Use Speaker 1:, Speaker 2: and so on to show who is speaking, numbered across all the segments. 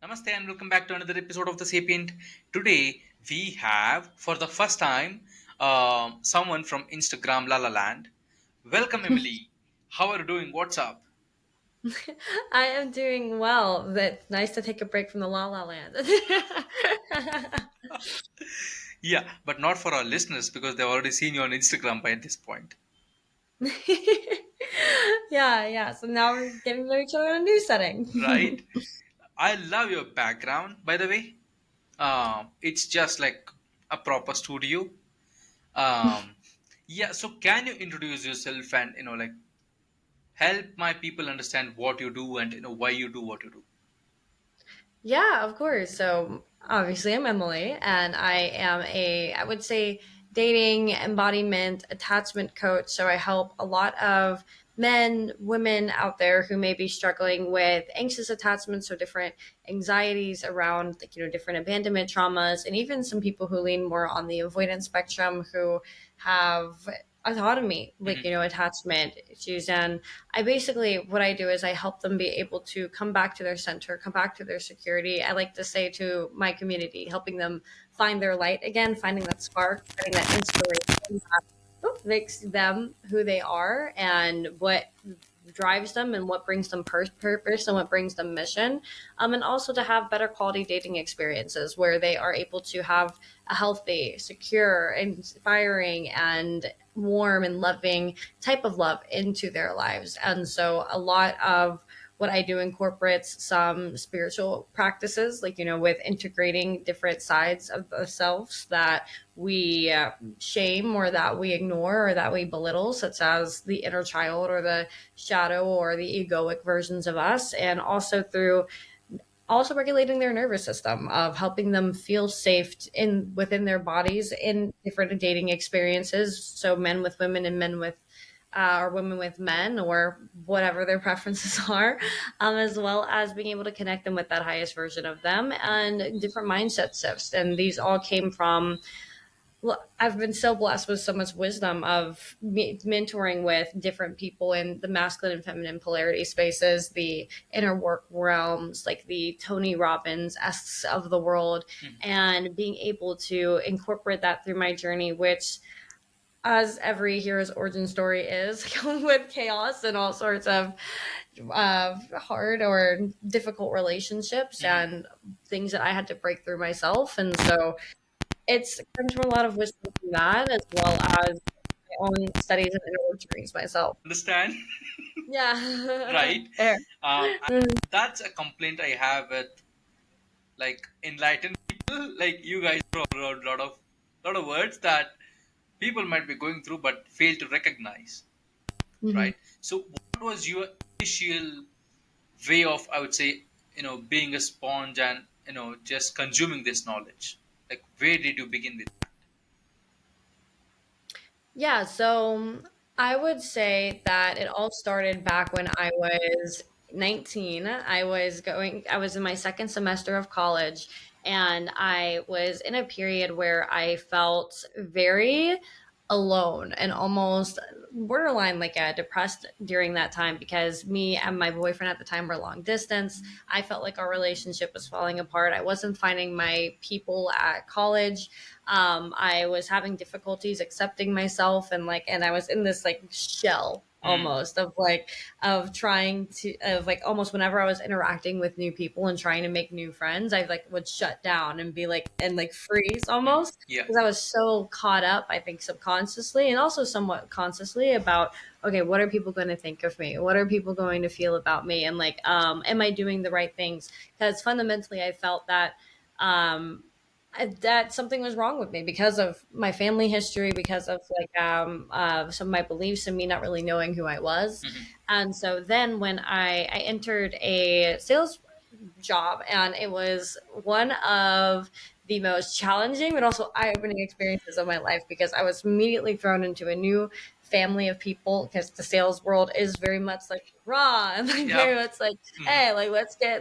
Speaker 1: Namaste and welcome back to another episode of The Sapient. Today we have, for the first time, someone from Instagram La La Land. Welcome, Emily. How are you doing? What's up?
Speaker 2: I am doing well. It's nice to take a break from the La La Land.
Speaker 1: Yeah, but not for our listeners because they've already seen you on Instagram by this point,
Speaker 2: yeah. So now we're getting to know each other in a new
Speaker 1: right?
Speaker 2: setting.
Speaker 1: I love your background, by the way. It's just like a proper studio. Um, yeah, so can you introduce yourself and like help my people understand what you do and why you do what you do?
Speaker 2: Yeah, of course. So obviously, I'm Emily, and I am I would say, dating, embodiment, attachment coach. So I help a lot of men, women out there who may be struggling with anxious attachments or different anxieties around, like, different abandonment traumas, and even some people who lean more on the avoidance spectrum who have autonomy, like,
Speaker 1: Mhm.
Speaker 2: attachment issues. And I basically, what I do is I help them be able to come back to their center, come back to their security. I like to say to my community, helping them find their light again, finding that spark, finding that inspiration that makes them who they are and what drives them and what brings them purpose and what brings them mission. And also to have better quality dating experiences where they are able to have a healthy, secure, inspiring, and warm and loving type of love into their lives. And so a lot of what I do incorporates some spiritual practices, like, with integrating different sides of ourselves that we shame or that we ignore or that we belittle, such as the inner child or the shadow or the egoic versions of us, and also through also regulating their nervous system, of helping them feel safe in within their bodies in different dating experiences. So men with women and men with or women with men, or whatever their preferences are, as well as being able to connect them with that highest version of them and different mindset shifts. And these all came from, well, I've been so blessed with so much wisdom of mentoring with different people in the masculine and feminine polarity spaces, the inner work realms, like the Tony Robbins esques of the world,
Speaker 1: Mhm.
Speaker 2: and being able to incorporate that through my journey, which, as every hero's origin story is, with chaos and all sorts of hard or difficult relationships
Speaker 1: Mhm.
Speaker 2: and things that I had to break through myself. And so it's comes from a lot of wisdom from that, as well as my own studies and inner work journeys myself.
Speaker 1: Understand?
Speaker 2: Yeah.
Speaker 1: Right?
Speaker 2: Fair.
Speaker 1: And that's a complaint I have with like enlightened people like you guys throw around a lot of words that people might be going through but fail to recognize,
Speaker 2: Mhm.
Speaker 1: right? So what was your initial way of, I would say, being a sponge and just consuming this knowledge? Like where did you begin with?
Speaker 2: Yeah, so I would say that it all started back when I was 19. I was in my second semester of college, and I was in a period where I felt very alone and almost borderline like depressed during that time, because me and my boyfriend at the time were long distance. I felt like our relationship was falling apart. I wasn't finding my people at college. I was having difficulties accepting myself, and I was in this like shell
Speaker 1: Hmm.
Speaker 2: almost of like of trying to of like almost whenever I was interacting with new people and trying to make new friends, I like would shut down and be like and like freeze
Speaker 1: Hmm.
Speaker 2: almost,
Speaker 1: Yeah.
Speaker 2: because I was so caught up, I think, subconsciously and also somewhat consciously about, okay, what are people going to think of me? What are people going to feel about me? And like, am I doing the right things? Because fundamentally, I felt that um, that something was wrong with me because of my family history, because of like some of my beliefs and me not really knowing who I was.
Speaker 1: Hmm.
Speaker 2: And so then when I entered a sales job, and it was one of the most challenging but also eye-opening experiences of my life, because I was immediately thrown into a new family of people, because the sales world is very much like raw and like
Speaker 1: Yeah.
Speaker 2: very much like,
Speaker 1: Hmm.
Speaker 2: hey, like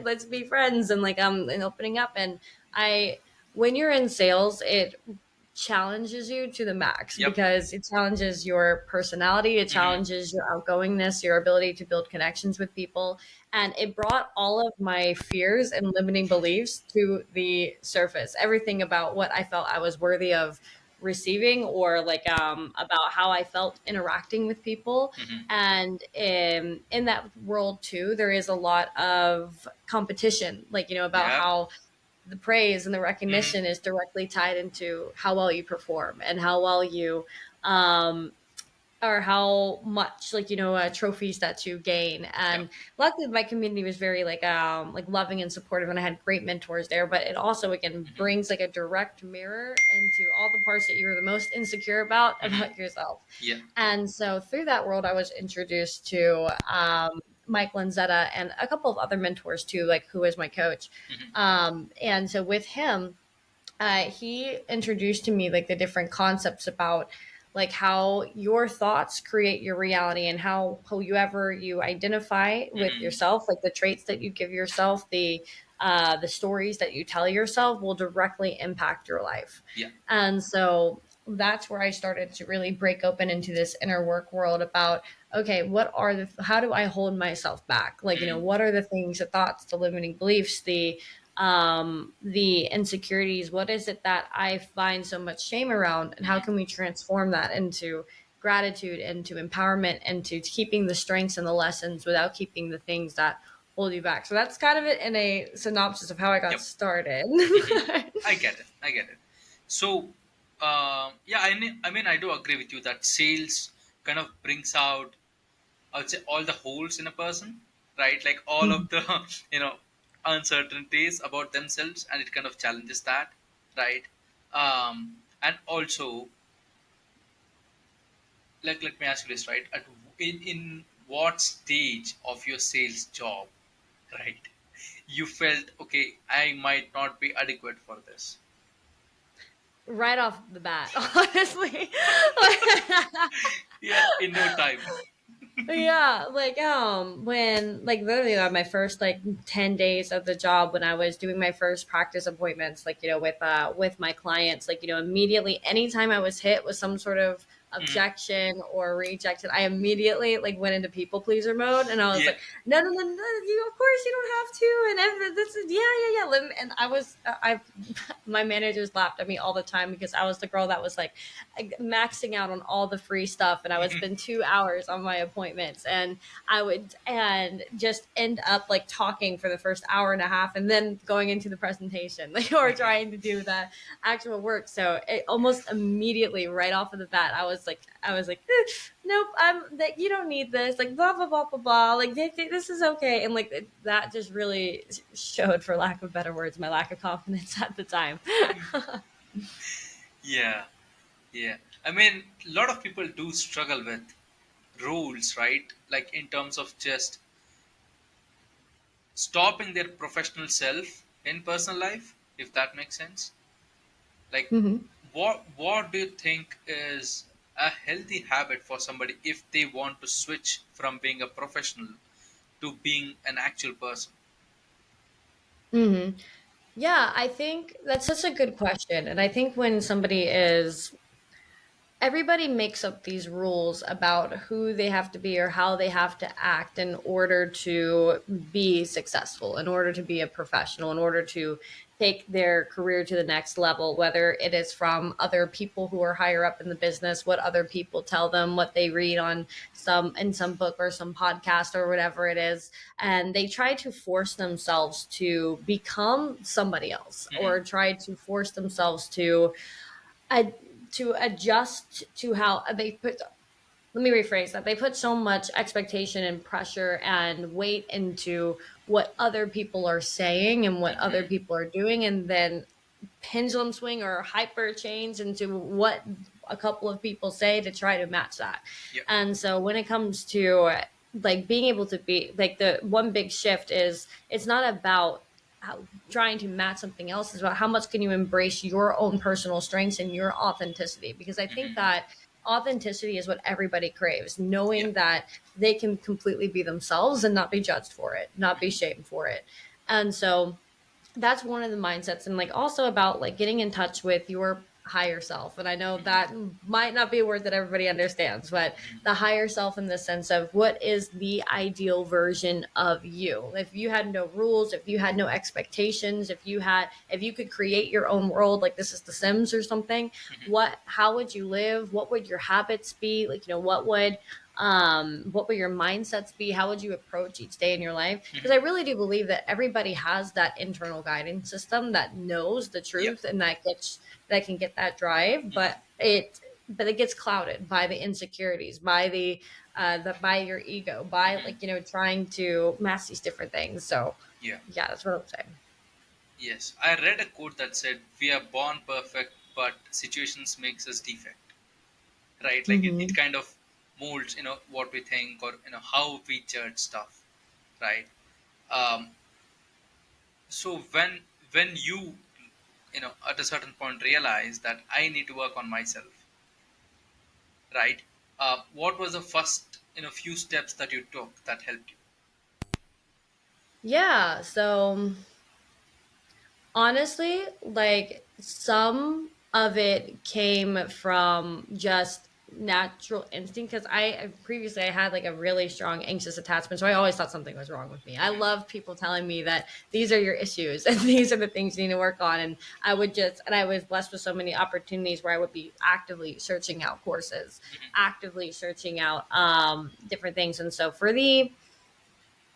Speaker 2: let's be friends, and like and opening up. And I when you're in sales, it challenges you to the max
Speaker 1: Yep.
Speaker 2: because it challenges your personality, it
Speaker 1: Mm-hmm.
Speaker 2: challenges your outgoingness, your ability to build connections with people. And it brought all of my fears and limiting beliefs to the surface. Everything about what I felt I was worthy of receiving, or like about how I felt interacting with people.
Speaker 1: Mm-hmm.
Speaker 2: And in that world too, there is a lot of competition, like, about
Speaker 1: Yep.
Speaker 2: how the praise and the
Speaker 1: Mm-hmm.
Speaker 2: recognition is directly tied into how well you perform and how well you um or how much, like, trophies that you gain.
Speaker 1: Yep.
Speaker 2: And luckily my community was very like loving and supportive, and I had great mentors there. But it also, again,
Speaker 1: Mm-hmm.
Speaker 2: brings like a direct mirror into all the parts that you're the most insecure about
Speaker 1: Mm-hmm.
Speaker 2: yourself.
Speaker 1: Yeah.
Speaker 2: And so through that world, I was introduced to Mike Lanzetta and a couple of other mentors too, like who was my coach.
Speaker 1: Mm-hmm.
Speaker 2: And so with him, he introduced to me like the different concepts about like how your thoughts create your reality, and how whoever you identify with
Speaker 1: Mm-hmm.
Speaker 2: yourself, like the traits that you give yourself, the stories that you tell yourself will directly impact your life.
Speaker 1: Yeah.
Speaker 2: And so that's where I started to really break open into this inner work world about, okay, how do I hold myself back? Like,
Speaker 1: Mm-hmm.
Speaker 2: what are the things, the thoughts, the limiting beliefs, the insecurities? What is it that I find so much shame around, and how
Speaker 1: Mm-hmm.
Speaker 2: can we transform that into gratitude, into empowerment, into keeping the strengths and the lessons without keeping the things that hold you back? So that's kind of it in a synopsis of how I got
Speaker 1: Yep.
Speaker 2: started.
Speaker 1: Mm-hmm. I get it. I get it. So, yeah, I mean, I do agree with you that sales kind of brings out, I would say, all the holes in a person, right? Like all of the, you know, uncertainties about themselves, and it kind of challenges that, right? And also, like, let me ask you this, right? In what stage of your sales job, right? You felt, okay, I might not be adequate for this.
Speaker 2: Right off the bat, honestly.
Speaker 1: Yeah, in no time.
Speaker 2: Yeah, like when, like, literally on my first like 10 days of the job, when I was doing my first practice appointments, like, with my clients, like, immediately anytime I was hit with some sort of
Speaker 1: Mhm.
Speaker 2: objection or rejected, I immediately like went into people pleaser mode, and I was
Speaker 1: Yeah.
Speaker 2: like, no, no, no, no, you, of course you don't have to, and this is, yeah, yeah, yeah. And I was, I my managers laughed at me all the time because I was the girl that was like maxing out on all the free stuff, and I would
Speaker 1: Mhm.
Speaker 2: spend 2 hours on my appointments, and I would and just end up like talking for the first hour and a half, and then going into the presentation, like, or
Speaker 1: Mhm.
Speaker 2: trying to do the actual work. So it almost immediately, right off of the bat, I was like, nope, I'm that, you don't need this, like, blah blah blah blah blah, like, this is okay. And like that just really showed, for lack of better words, my lack of confidence at the time.
Speaker 1: Yeah. Yeah. I mean, a lot of people do struggle with rules, right? Like in terms of just stopping their professional self in personal life, if that makes sense. Like,
Speaker 2: Mhm.
Speaker 1: what do you think is a healthy habit for somebody if they want to switch from being a professional to being an actual person?
Speaker 2: Mhm. Yeah, I think that's such a good question. And I think when somebody is, everybody makes up these rules about who they have to be or how they have to act in order to be successful, in order to be a professional, in order to take their career to the next level, whether it is from other people who are higher up in the business, what other people tell them, what they read on some book or some podcast or whatever it is. And they try to force themselves to become somebody else,
Speaker 1: Hmm.
Speaker 2: or try to force themselves uh, to adjust to how they put, let me rephrase that, they put so much expectation and pressure and weight into what other people are saying and what other
Speaker 1: Hmm.
Speaker 2: people are doing, and then pendulum swing or hyper change into what a couple of people say to try to match that.
Speaker 1: Yeah.
Speaker 2: And so when it comes to like being able to be like, the one big shift is, it's not about trying to match something else, is about how much can you embrace your own personal strengths and your authenticity. Because I think
Speaker 1: Hmm.
Speaker 2: that authenticity is what everybody craves,
Speaker 1: Yeah.
Speaker 2: knowing that they can completely be themselves and not be judged for it, not be
Speaker 1: Hmm.
Speaker 2: shamed for it. And so that's one of the mindsets. And like also about like getting in touch with your higher self. And I know that
Speaker 1: Hmm.
Speaker 2: might not be a word that everybody understands, but the higher self in the sense of what is the ideal version of you. If you had no rules, if you had no expectations, if you could create your own world, like this is The Sims or something,
Speaker 1: Hmm.
Speaker 2: how would you live? What would your habits be? Like, what would your mindsets be? How would you approach each day in your life? Because I
Speaker 1: Hmm.
Speaker 2: really do believe that everybody has that internal guiding system that knows the
Speaker 1: Yeah.
Speaker 2: truth and that can get that drive,
Speaker 1: Hmm.
Speaker 2: but it gets clouded by the insecurities, by by your ego, by
Speaker 1: Hmm.
Speaker 2: trying to mask these different things. So
Speaker 1: Yeah.
Speaker 2: yeah, that's what I'm saying.
Speaker 1: Yes, I read a quote that said, "We are born perfect, but situations makes us defect." Right? Like it
Speaker 2: Hmm.
Speaker 1: kind of molds, what we think, or how we judge stuff. Right? Um, so when you at a certain point realize that I need to work on myself, right? What was the first few steps that you took that helped you?
Speaker 2: Yeah. So honestly, like some of it came from just natural instinct because previously I had like a really strong anxious attachment, so I always thought something was wrong with me. I
Speaker 1: Hmm.
Speaker 2: love people telling me that these are your issues and these are the things you need to work on, and I was blessed with so many opportunities where I would be actively searching out courses,
Speaker 1: Hmm.
Speaker 2: actively searching out different things. And so for the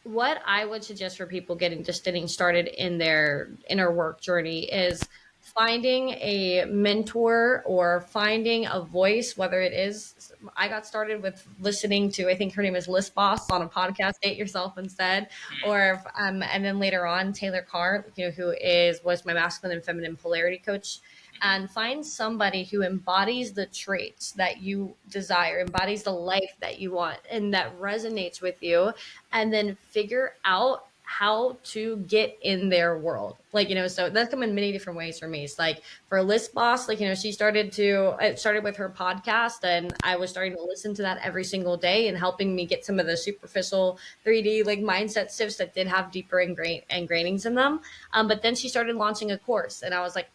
Speaker 2: what I would suggest for people getting started in their inner work journey is finding a mentor or finding a voice, whether it is I got started with listening to, I think her name is Liz Boss on a podcast, Date Yourself Instead, or and then later on Taylor Carr, who was my masculine and feminine polarity coach, and find somebody who embodies the traits that you desire, embodies the life that you want and that resonates with you, and then figure out how to get in their world. So that's come in many different ways for me. It's like for List Boss, it started with her podcast, and I was starting to listen to that every single day and helping me get some of the superficial 3D like mindset shifts that did have deeper ingrainings in them. But then she started launching a course, and I was like,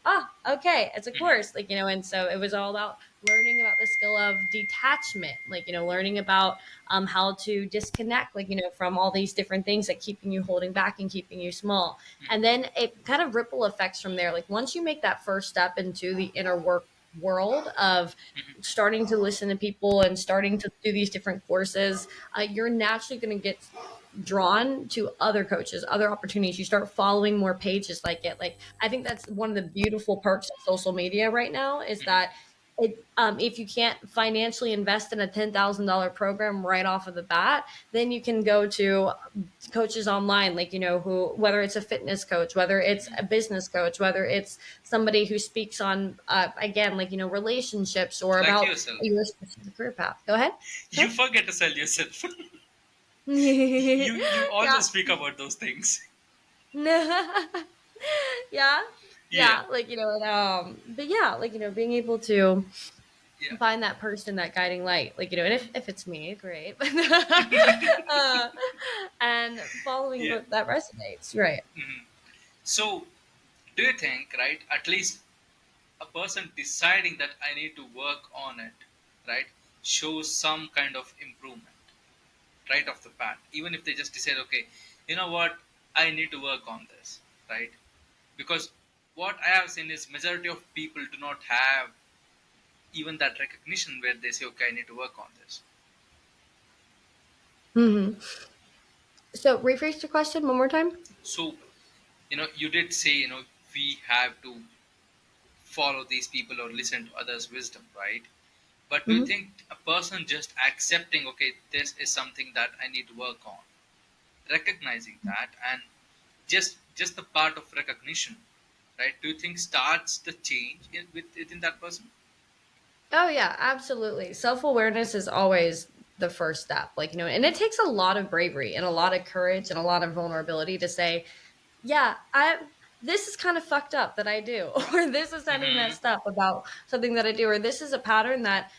Speaker 2: okay, it's a
Speaker 1: Hmm.
Speaker 2: course, and so it was all about learning about the skill of detachment, learning about how to disconnect, from all these different things that keeping you holding back and keeping you small. And then it kind of ripple effects from there. Like once you make that first step into the inner work world of starting to listen to people and starting to do these different courses, you're naturally going to get drawn to other coaches, other opportunities. You start following more pages like it. Like I think that's one of the beautiful perks of social media right now is that if you can't financially invest in a $10,000 program right off of the bat, then you can go to coaches online, who, whether it's a fitness coach, whether it's a business coach, whether it's somebody who speaks on, again, relationships or
Speaker 1: Like
Speaker 2: about
Speaker 1: yourself,
Speaker 2: your specific career path. Go ahead.
Speaker 1: you
Speaker 2: Sorry.
Speaker 1: forget to sell yourself. You
Speaker 2: Yeah.
Speaker 1: always speak about those things.
Speaker 2: Yeah.
Speaker 1: Yeah.
Speaker 2: Yeah. But yeah, being able to
Speaker 1: Yeah.
Speaker 2: find that person, that guiding light, and if it's me, great. uh, and following
Speaker 1: Yeah.
Speaker 2: what that resonates, right?
Speaker 1: So, do you think, right, at least a person deciding that I need to work on it, right, shows some kind of improvement right off the bat, even if they just decide, okay, you know what, I need to work on this, right? Because what I have seen is majority of people do not have even that recognition where they say, okay, I need to work on this.
Speaker 2: Hmm. So rephrase the question one more time.
Speaker 1: So, you did say, we have to follow these people or listen to others' wisdom, right? But do you
Speaker 2: Hmm.
Speaker 1: think a person just accepting, okay, this is something that I need to work on, recognizing that, and just the part of recognition, right? Do you think starts the change within that person?
Speaker 2: Oh yeah, absolutely. Self-awareness is always the first step. And it takes a lot of bravery and a lot of courage and a lot of vulnerability to say, yeah, I this is kind of fucked up that I do, or this is kind of
Speaker 1: Hmm.
Speaker 2: messed up about something that I do, or this is a pattern that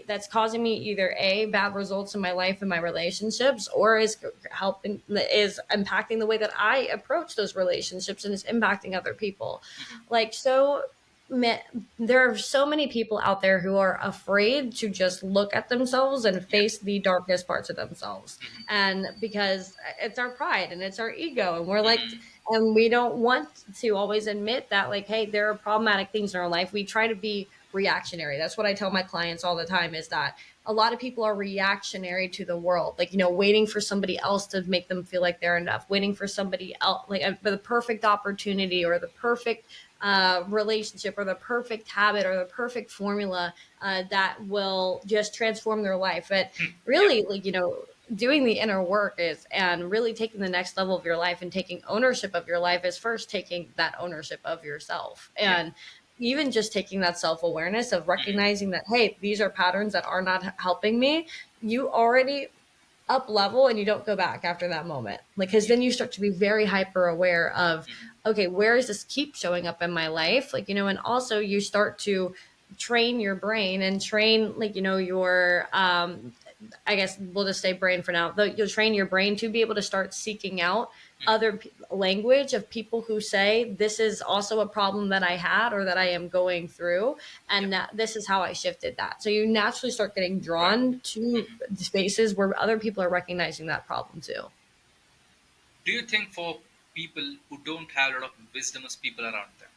Speaker 2: that's causing me either a bad results in my life and my relationships, or is impacting the way that I approach those relationships and is impacting other people.
Speaker 1: Hmm.
Speaker 2: So there are so many people out there who are afraid to just look at themselves and
Speaker 1: Yeah.
Speaker 2: face the darkest parts of themselves.
Speaker 1: Hmm.
Speaker 2: And because it's our pride and it's our ego, and we're like,
Speaker 1: Hmm.
Speaker 2: and we don't want to always admit that, like, hey, there are problematic things in our life. We try to be reactionary. That's what I tell my clients all the time, is that a lot of people are reactionary to the world, like, waiting for somebody else to make them feel like they're enough, waiting for somebody else, like, for the perfect opportunity or the perfect relationship or the perfect habit or the perfect formula that will just transform their life. But
Speaker 1: Yep.
Speaker 2: really, like, doing the inner work is, and really taking the next level of your life and taking ownership of your life is first taking that ownership of yourself.
Speaker 1: Yep.
Speaker 2: And even just taking that self-awareness of
Speaker 1: Hmm.
Speaker 2: recognizing that, hey, these are patterns that are not helping me. You already up level and you don't go back after that moment. Like, because
Speaker 1: Yep.
Speaker 2: then you start to be very hyper aware of,
Speaker 1: Hmm.
Speaker 2: okay, where does this keep showing up in my life? Like, and also you start to train your brain and train, like, your, I guess we'll just say brain for now. You'll train your brain to be able to start seeking out other language of people who say, this is also a problem that I had or that I am going through,
Speaker 1: Yep.
Speaker 2: and this is how I shifted that. So you naturally start getting
Speaker 1: Right.
Speaker 2: drawn to
Speaker 1: Hmm.
Speaker 2: spaces where other people are recognizing that problem too.
Speaker 1: Do you think for people who don't have a lot of wisdomous people around them,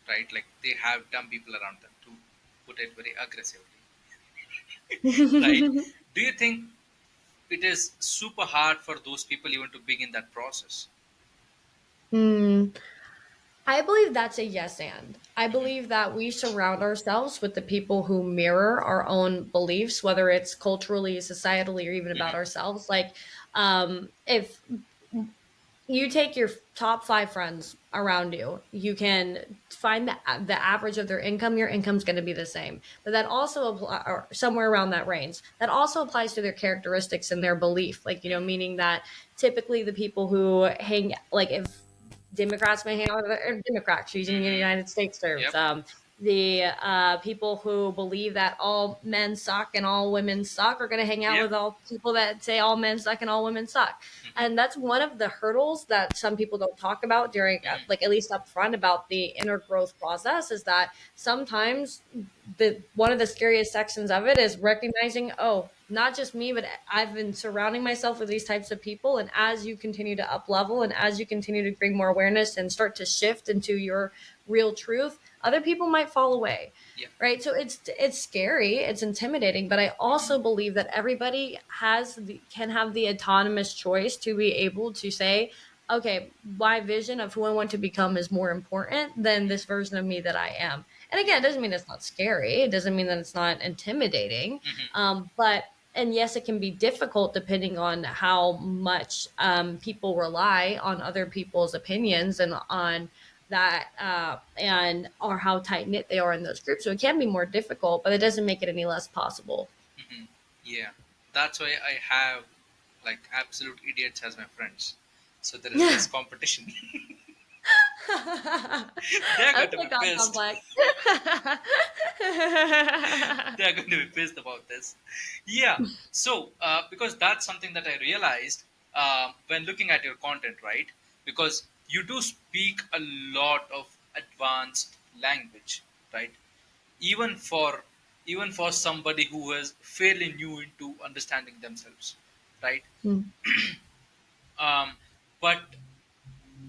Speaker 1: right? Like they have dumb people around them, to put it very aggressively, right? Do you think it is super hard for those people even to begin that process?
Speaker 2: Hmm. I believe that's a yes and. I
Speaker 1: Hmm.
Speaker 2: believe that we surround ourselves with the people who mirror our own beliefs, whether it's culturally, societally, or even about
Speaker 1: Hmm.
Speaker 2: ourselves. Like, if you take your top 5 friends around you, you can find the average of their income. Your income's going to be the same, but that also apply, or somewhere around that range. That also applies to their characteristics and their belief. Like, meaning that typically the people who hang, like, if Democrats may hang out with or Democrats using the
Speaker 1: Hmm.
Speaker 2: United States terms.
Speaker 1: Yep.
Speaker 2: The people who believe that all men suck and all women suck are going to hang out
Speaker 1: Yep.
Speaker 2: with all people that say all men suck and all women suck.
Speaker 1: Hmm.
Speaker 2: And that's one of the hurdles that some people don't talk about during, like,
Speaker 1: Hmm.
Speaker 2: at least up front, about the inner growth process, is that sometimes the one of the scariest sections of it is recognizing, oh, not just me, but I've been surrounding myself with these types of people. And as you continue to up level and as you continue to bring more awareness and start to shift into your real truth, other people might fall away.
Speaker 1: Yep.
Speaker 2: Right. So it's scary, it's intimidating, but I
Speaker 1: Hmm.
Speaker 2: also believe that everybody can have the autonomous choice to be able to say, okay, my vision of who I want to become is more important than this version of me that I am. And
Speaker 1: Yep.
Speaker 2: again, it doesn't mean it's not scary. It doesn't mean that it's not intimidating.
Speaker 1: Hmm.
Speaker 2: But and yes, it can be difficult depending on how much people rely on other people's opinions and on that, and or how tight knit they are in those groups. So it can be more difficult, but it doesn't make it any less possible.
Speaker 1: Hmm. Yeah. That's why I have like absolute idiots as my friends. So there is less competition. They're going to
Speaker 2: Okay,
Speaker 1: be
Speaker 2: God
Speaker 1: pissed.
Speaker 2: complex.
Speaker 1: They're going to be pissed about this. Yeah. So, because that's something that I realized when looking at your content, right? Because you do speak a lot of advanced language, right? Even for even for somebody who is fairly new into understanding themselves, right?
Speaker 2: Mm,
Speaker 1: Um, but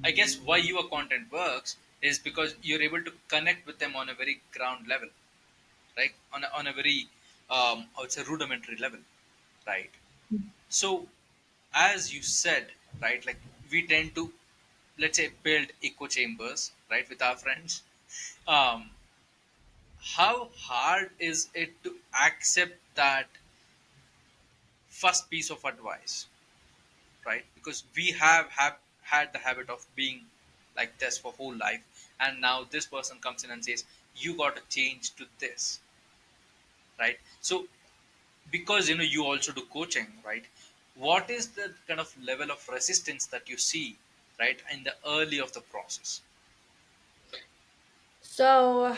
Speaker 1: I guess why your content works is because you're able to connect with them on a very ground level, right? On a very I would say rudimentary level, right? So as you said, right, like we tend to, let's say, build echo chambers, right, with our friends. Um, how hard is it to accept that first piece of advice, right? Because we have had the habit of being like this for whole life, and now this person comes in and says you got to change to this, right? So because you also do coaching, right? What is the kind of level of resistance that you see, right, in the early of the process?
Speaker 2: So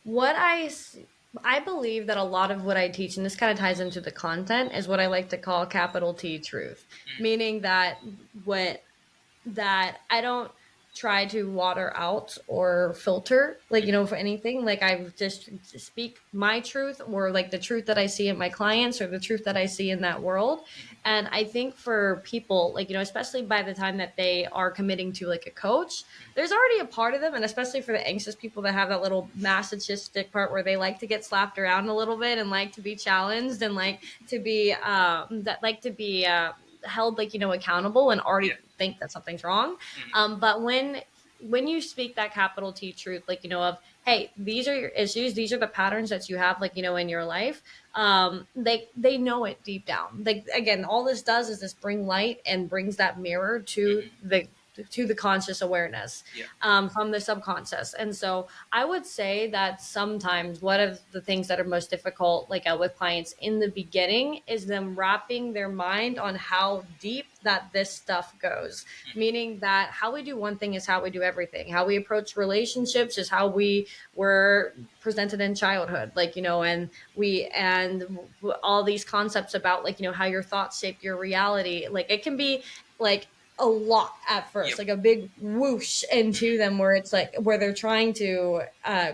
Speaker 2: what I believe that a lot of what I teach, and this kind of ties into the content, is what I like to call capital T truth,
Speaker 1: Mm.
Speaker 2: meaning that what that I don't. try to water out or filter, like,
Speaker 1: Mhm.
Speaker 2: for anything. Like, I just speak my truth, or like the truth that I see in my clients, or the truth that I see in that world.
Speaker 1: Mhm.
Speaker 2: And I think for people, like, especially by the time that they are committing to like a coach, there's already a part of them, and especially for the anxious people that have that little masochistic part where they like to get slapped around a little bit and like to be challenged, and like to be that like to be held, like, accountable, and
Speaker 1: Yeah.
Speaker 2: already think that something's wrong.
Speaker 1: Mhm.
Speaker 2: But when you speak that capital T truth, like, of, hey, these are your issues, these are the patterns that you have, like, in your life, they know it deep down. Like, again, all this does is this bring light and brings that mirror
Speaker 1: Mhm.
Speaker 2: to the conscious awareness,
Speaker 1: Yeah.
Speaker 2: from the subconscious. And so I would say that sometimes one of the things that are most difficult, like, with clients in the beginning, is them wrapping their mind on how deep that this stuff goes.
Speaker 1: Mhm.
Speaker 2: Meaning that how we do one thing is how we do everything. How we approach relationships is how we were presented in childhood. Like, and all these concepts about, like, how your thoughts shape your reality. Like, it can be like a lot at first,
Speaker 1: Yep.
Speaker 2: like a big whoosh into
Speaker 1: Mhm.
Speaker 2: them, where it's like where they're trying to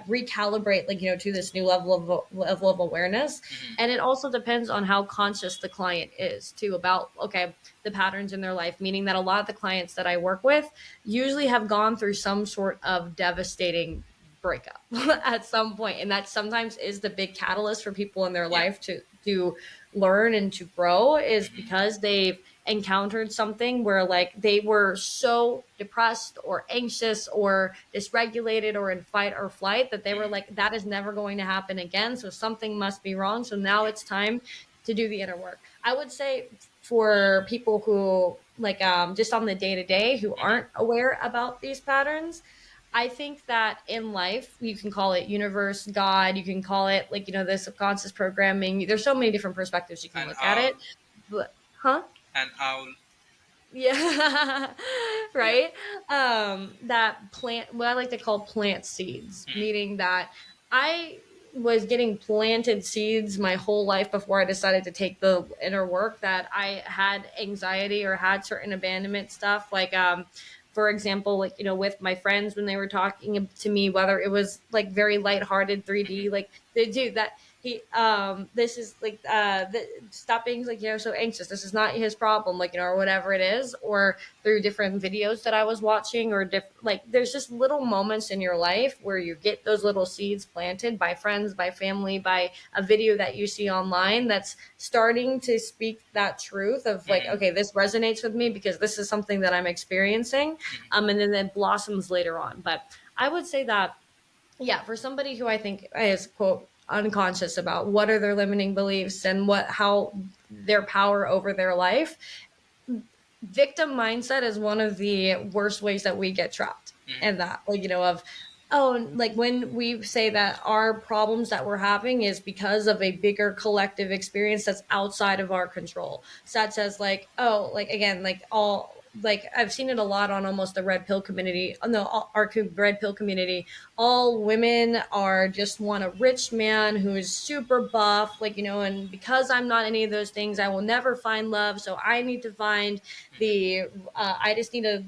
Speaker 2: recalibrate, like, to this new level of awareness.
Speaker 1: Mhm.
Speaker 2: And it also depends on how conscious the client is too about, okay, the patterns in their life. Meaning that a lot of the clients that I work with usually have gone through some sort of devastating breakup
Speaker 1: Mhm.
Speaker 2: at some point, and that sometimes is the big catalyst for people in their
Speaker 1: Yeah.
Speaker 2: life to learn and to grow, is
Speaker 1: Mhm.
Speaker 2: because they've encountered something where, like, they were so depressed or anxious or dysregulated or in fight or flight that they were
Speaker 1: Mhm.
Speaker 2: like, that is never going to happen again, so something must be wrong, so now
Speaker 1: Yeah.
Speaker 2: it's time to do the inner work. I would say for people who, like, just on the day to day, who
Speaker 1: Mhm.
Speaker 2: aren't aware about these patterns, I think that in life, you can call it universe, God, you can call it, like, the subconscious programming. There's so many different perspectives you can
Speaker 1: An
Speaker 2: look at
Speaker 1: owl.
Speaker 2: it. But, huh?
Speaker 1: An owl.
Speaker 2: Yeah.
Speaker 1: Yeah.
Speaker 2: Right. That plant, what I like to call plant seeds,
Speaker 1: Mhm.
Speaker 2: meaning that I was getting planted seeds my whole life before I decided to take the inner work, that I had anxiety or had certain abandonment stuff. Like, for example, like, with my friends, when they were talking to me, whether it was like very lighthearted 3D,
Speaker 1: Mhm.
Speaker 2: like, they do that. This is like, stop being, like, so anxious, this is not his problem, like, or whatever it is. Or through different videos that I was watching, or like, there's just little moments in your life where you get those little seeds planted by friends, by family, by a video that you see online that's starting to speak that truth of, like,
Speaker 1: Mhm.
Speaker 2: okay, this resonates with me because this is something that I'm experiencing.
Speaker 1: Mhm.
Speaker 2: And then it blossoms later on. But I would say that, yeah, for somebody who I think is, quote, unconscious about what are their limiting beliefs and how their power over their life, victim mindset is one of the worst ways that we get trapped.
Speaker 1: Mhm.
Speaker 2: And that, like, of, oh, like, when we say that our problems that we're having is because of a bigger collective experience that's outside of our control, such as, like, oh, like, again, like, all, like, I've seen it a lot on almost the red pill community, no, our red pill community. All women are just want a rich man who is super buff, like, and because I'm not any of those things, I will never find love, so I need to find
Speaker 1: Mhm.
Speaker 2: the I just need to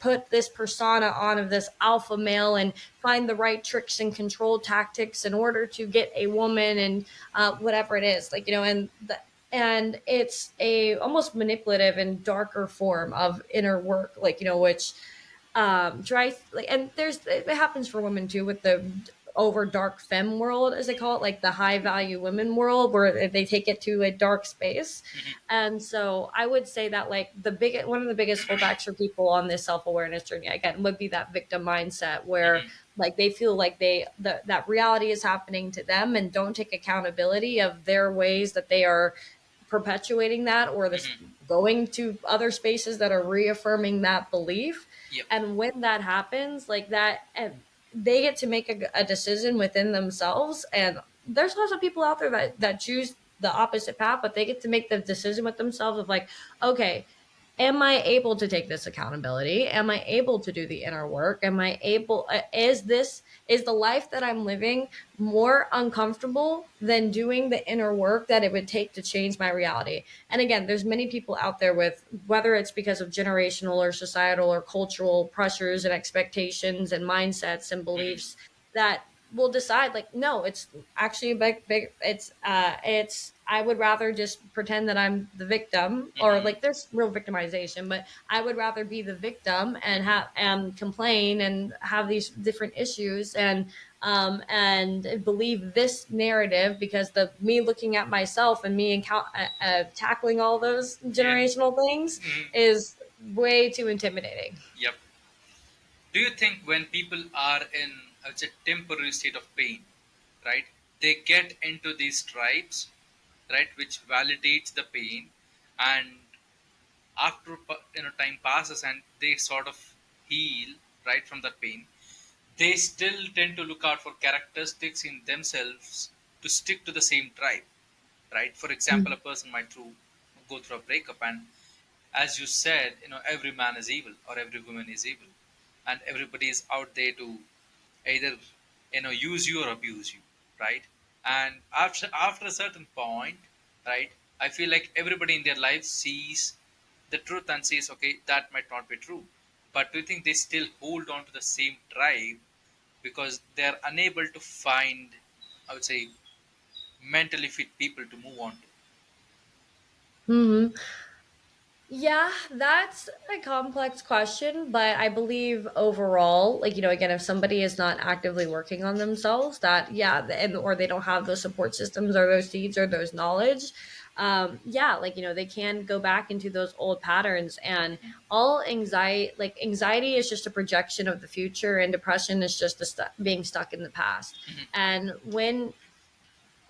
Speaker 2: put this persona on of this alpha male and find the right tricks and control tactics in order to get a woman, and whatever it is, like, and it's a almost manipulative and darker form of inner work, like, which dry, like, and it happens for women too, with the over dark femme world, as they call it, like the high value women world, where they take it to a dark space.
Speaker 1: Mhm.
Speaker 2: And so I would say that, like, one of the biggest holdbacks for people on this self-awareness journey, again, would be that victim mindset, where,
Speaker 1: Mhm.
Speaker 2: like, they feel like that reality is happening to them, and don't take accountability of their ways that they are perpetuating that, or this
Speaker 1: Mhm.
Speaker 2: going to other spaces that are reaffirming that belief.
Speaker 1: Yep.
Speaker 2: And when that happens, like that, and they get to make a decision within themselves. And there's lots of people out there that choose the opposite path, but they get to make the decision with themselves of, like, okay, am I able to take this accountability? Am I able to do the inner work? Am I able, is the life that I'm living more uncomfortable than doing the inner work that it would take to change my reality? And again, there's many people out there with, whether it's because of generational or societal or cultural pressures and expectations and mindsets and
Speaker 1: Mhm.
Speaker 2: beliefs, that will decide like, no, it's actually a big it's I would rather just pretend that I'm the victim, or
Speaker 1: Mhm.
Speaker 2: like there's real victimization, but I would rather be the victim and have and complain and have these different issues and believe this narrative, because the me looking at myself and me tackling all those
Speaker 1: Yeah.
Speaker 2: generational things
Speaker 1: Mhm.
Speaker 2: is way too intimidating.
Speaker 1: Yep. Do you think when people are in, I would say, temporary state of pain, right, they get into these tribes, right, which validates the pain, and after time passes and they sort of heal, right, from that pain, they still tend to look out for characteristics in themselves to stick to the same tribe, right? For example, a person might go through a breakup, and as you said, every man is evil or every woman is evil, and everybody is out there to either use you or abuse you, right? And after a certain point, right, I feel like everybody in their life sees the truth and says, okay, that might not be true, but do you think they still hold on to the same tribe because they're unable to find, I would say, mentally fit people to move on to?
Speaker 2: Hmm. Yeah, that's a complex question, but I believe overall, like, again, if somebody is not actively working on themselves, that, yeah, and or they don't have those support systems or those seeds or those knowledge, yeah, like, they can go back into those old patterns. And all anxiety, like, anxiety is just a projection of the future, and depression is just being stuck in the past. And when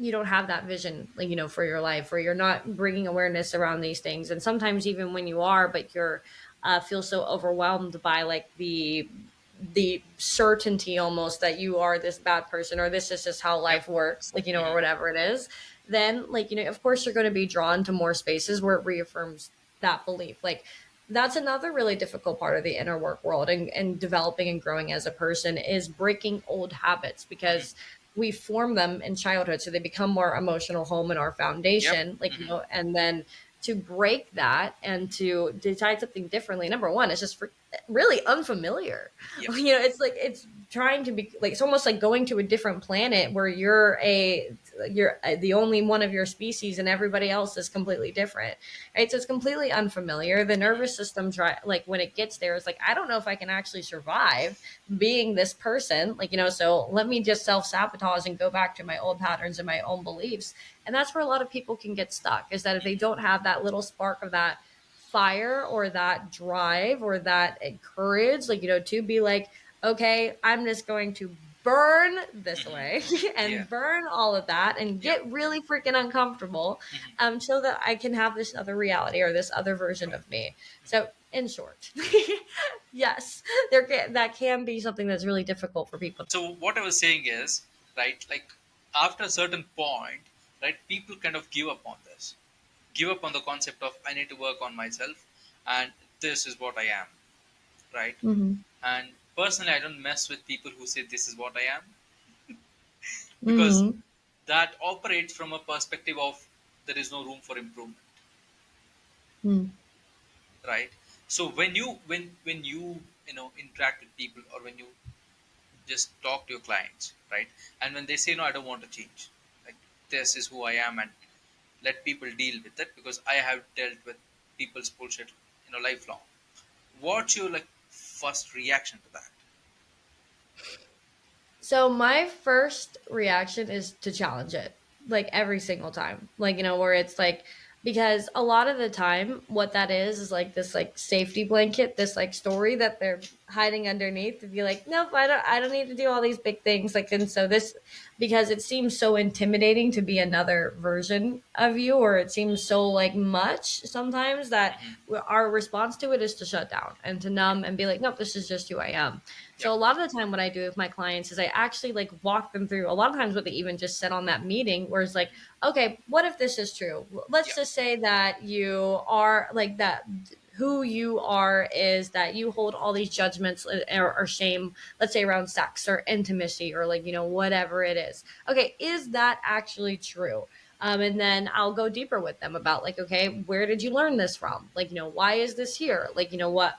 Speaker 2: you don't have that vision, like, for your life, or you're not bringing awareness around these things, and sometimes even when you are, but you're feel so overwhelmed by like the certainty almost that you are this bad person, or this is just how
Speaker 1: Yep.
Speaker 2: life works, like, or
Speaker 1: Hmm.
Speaker 2: whatever it is, then, like, of course you're going to be drawn to more spaces where it reaffirms that belief. Like, that's another really difficult part of the inner work world, and developing and growing as a person, is breaking old habits, because we form them in childhood, so they become more emotional home and our
Speaker 1: Yep.
Speaker 2: foundation, like,
Speaker 1: Hmm.
Speaker 2: and then to break that and to decide something differently, number one, it's just really unfamiliar.
Speaker 1: Yep.
Speaker 2: It's like, it's trying to be like, it's almost like going to a different planet where you're the only one of your species and everybody else is completely different, right? So it's completely unfamiliar. The nervous system try like when it gets there, it's like, I don't know if I can actually survive being this person, like, so let me just self-sabotage and go back to my old patterns and my own beliefs. And that's where a lot of people can get stuck, is that if they don't have that little spark of that fire or that drive or that courage, like, to be like, okay, I'm just going to burn this
Speaker 1: Hmm.
Speaker 2: away
Speaker 1: Yeah.
Speaker 2: and burn all of that and
Speaker 1: Yep.
Speaker 2: get really freaking uncomfortable,
Speaker 1: Hmm.
Speaker 2: so that I can have this other reality or this other version
Speaker 1: Right.
Speaker 2: of me. So, in short, yes, that can be something that's really difficult for people.
Speaker 1: So what I was saying is, right, like after a certain point, right, people kind of give up on this, give up on the concept of I need to work on myself, and this is what I am, right?
Speaker 2: Hmm.
Speaker 1: And personally, I don't mess with people who say this is what I am, because
Speaker 2: Hmm.
Speaker 1: that operates from a perspective of there is no room for improvement,
Speaker 2: Hmm.
Speaker 1: right? So when you interact with people, or when you just talk to your clients, right, and when they say no, I don't want to change, like this is who I am, and let people deal with it because I have dealt with people's bullshit, lifelong. What's your like first reaction to that?
Speaker 2: So my first reaction is to challenge it, like every single time, like, where it's like, because a lot of the time what that is like this like safety blanket, this like story that they're hiding underneath to be like, nope, I don't need to do all these big things, like, and so this, because it seems so intimidating to be another version of you, or it seems so like much sometimes that
Speaker 1: Hmm.
Speaker 2: our response to it is to shut down and to
Speaker 1: Yep.
Speaker 2: numb and be like, nope, this is just who I am. So
Speaker 1: Yep.
Speaker 2: a lot of the time what I do with my clients is I actually like walk them through a lot of times what they even just said on that meeting, where it's like, okay, what if this is true? Let's
Speaker 1: Yep.
Speaker 2: just say that you are like that. who you are is that you hold all these judgments or shame, let's say around sex or intimacy or like, whatever it is. Okay, is that actually true? And then I'll go deeper with them about like, okay, where did you learn this from? Like, why is this here? Like, what,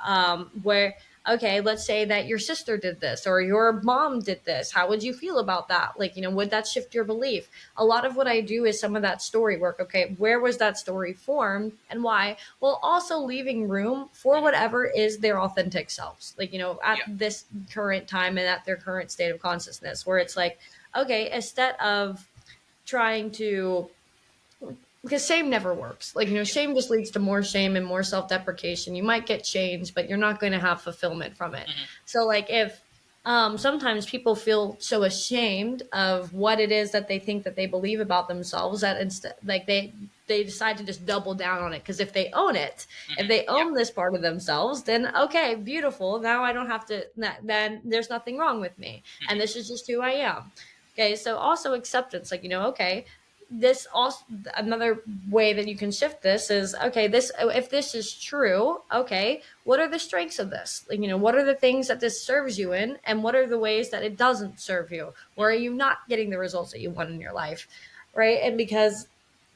Speaker 2: where, okay, let's say that your sister did this or your mom did this. How would you feel about that? Like, would that shift your belief? A lot of what I do is some of that story work. Okay, where was that story formed and why? Well, also leaving room for
Speaker 1: Mhm.
Speaker 2: whatever is their authentic selves, like, at
Speaker 1: Yeah.
Speaker 2: this current time and at their current state of consciousness, where it's
Speaker 1: Mhm.
Speaker 2: like, okay, instead of trying to, because shame never works. Like,
Speaker 1: Yeah.
Speaker 2: shame just leads to more shame and more self deprecation. You might get change, but you're not going to have fulfillment from it.
Speaker 1: Mhm.
Speaker 2: So, like, if sometimes people feel so ashamed of what it is that they think that they believe about themselves that instead, like, they decide to just double down on it. Because if they own it, if
Speaker 1: Mhm.
Speaker 2: they
Speaker 1: Yeah.
Speaker 2: own this part of themselves, then okay, beautiful. Now I don't have to. Then there's nothing wrong with me, and
Speaker 1: Mhm.
Speaker 2: this is just who I am. Okay, so also acceptance, like, okay, this also, another way that you can shift this is, okay, this, if this is true, okay, what are the strengths of this? Like, what are the things that this serves you in, and what are the ways that it doesn't serve you? Where are
Speaker 1: Mhm.
Speaker 2: you not getting the results that you want in your life? Right? And because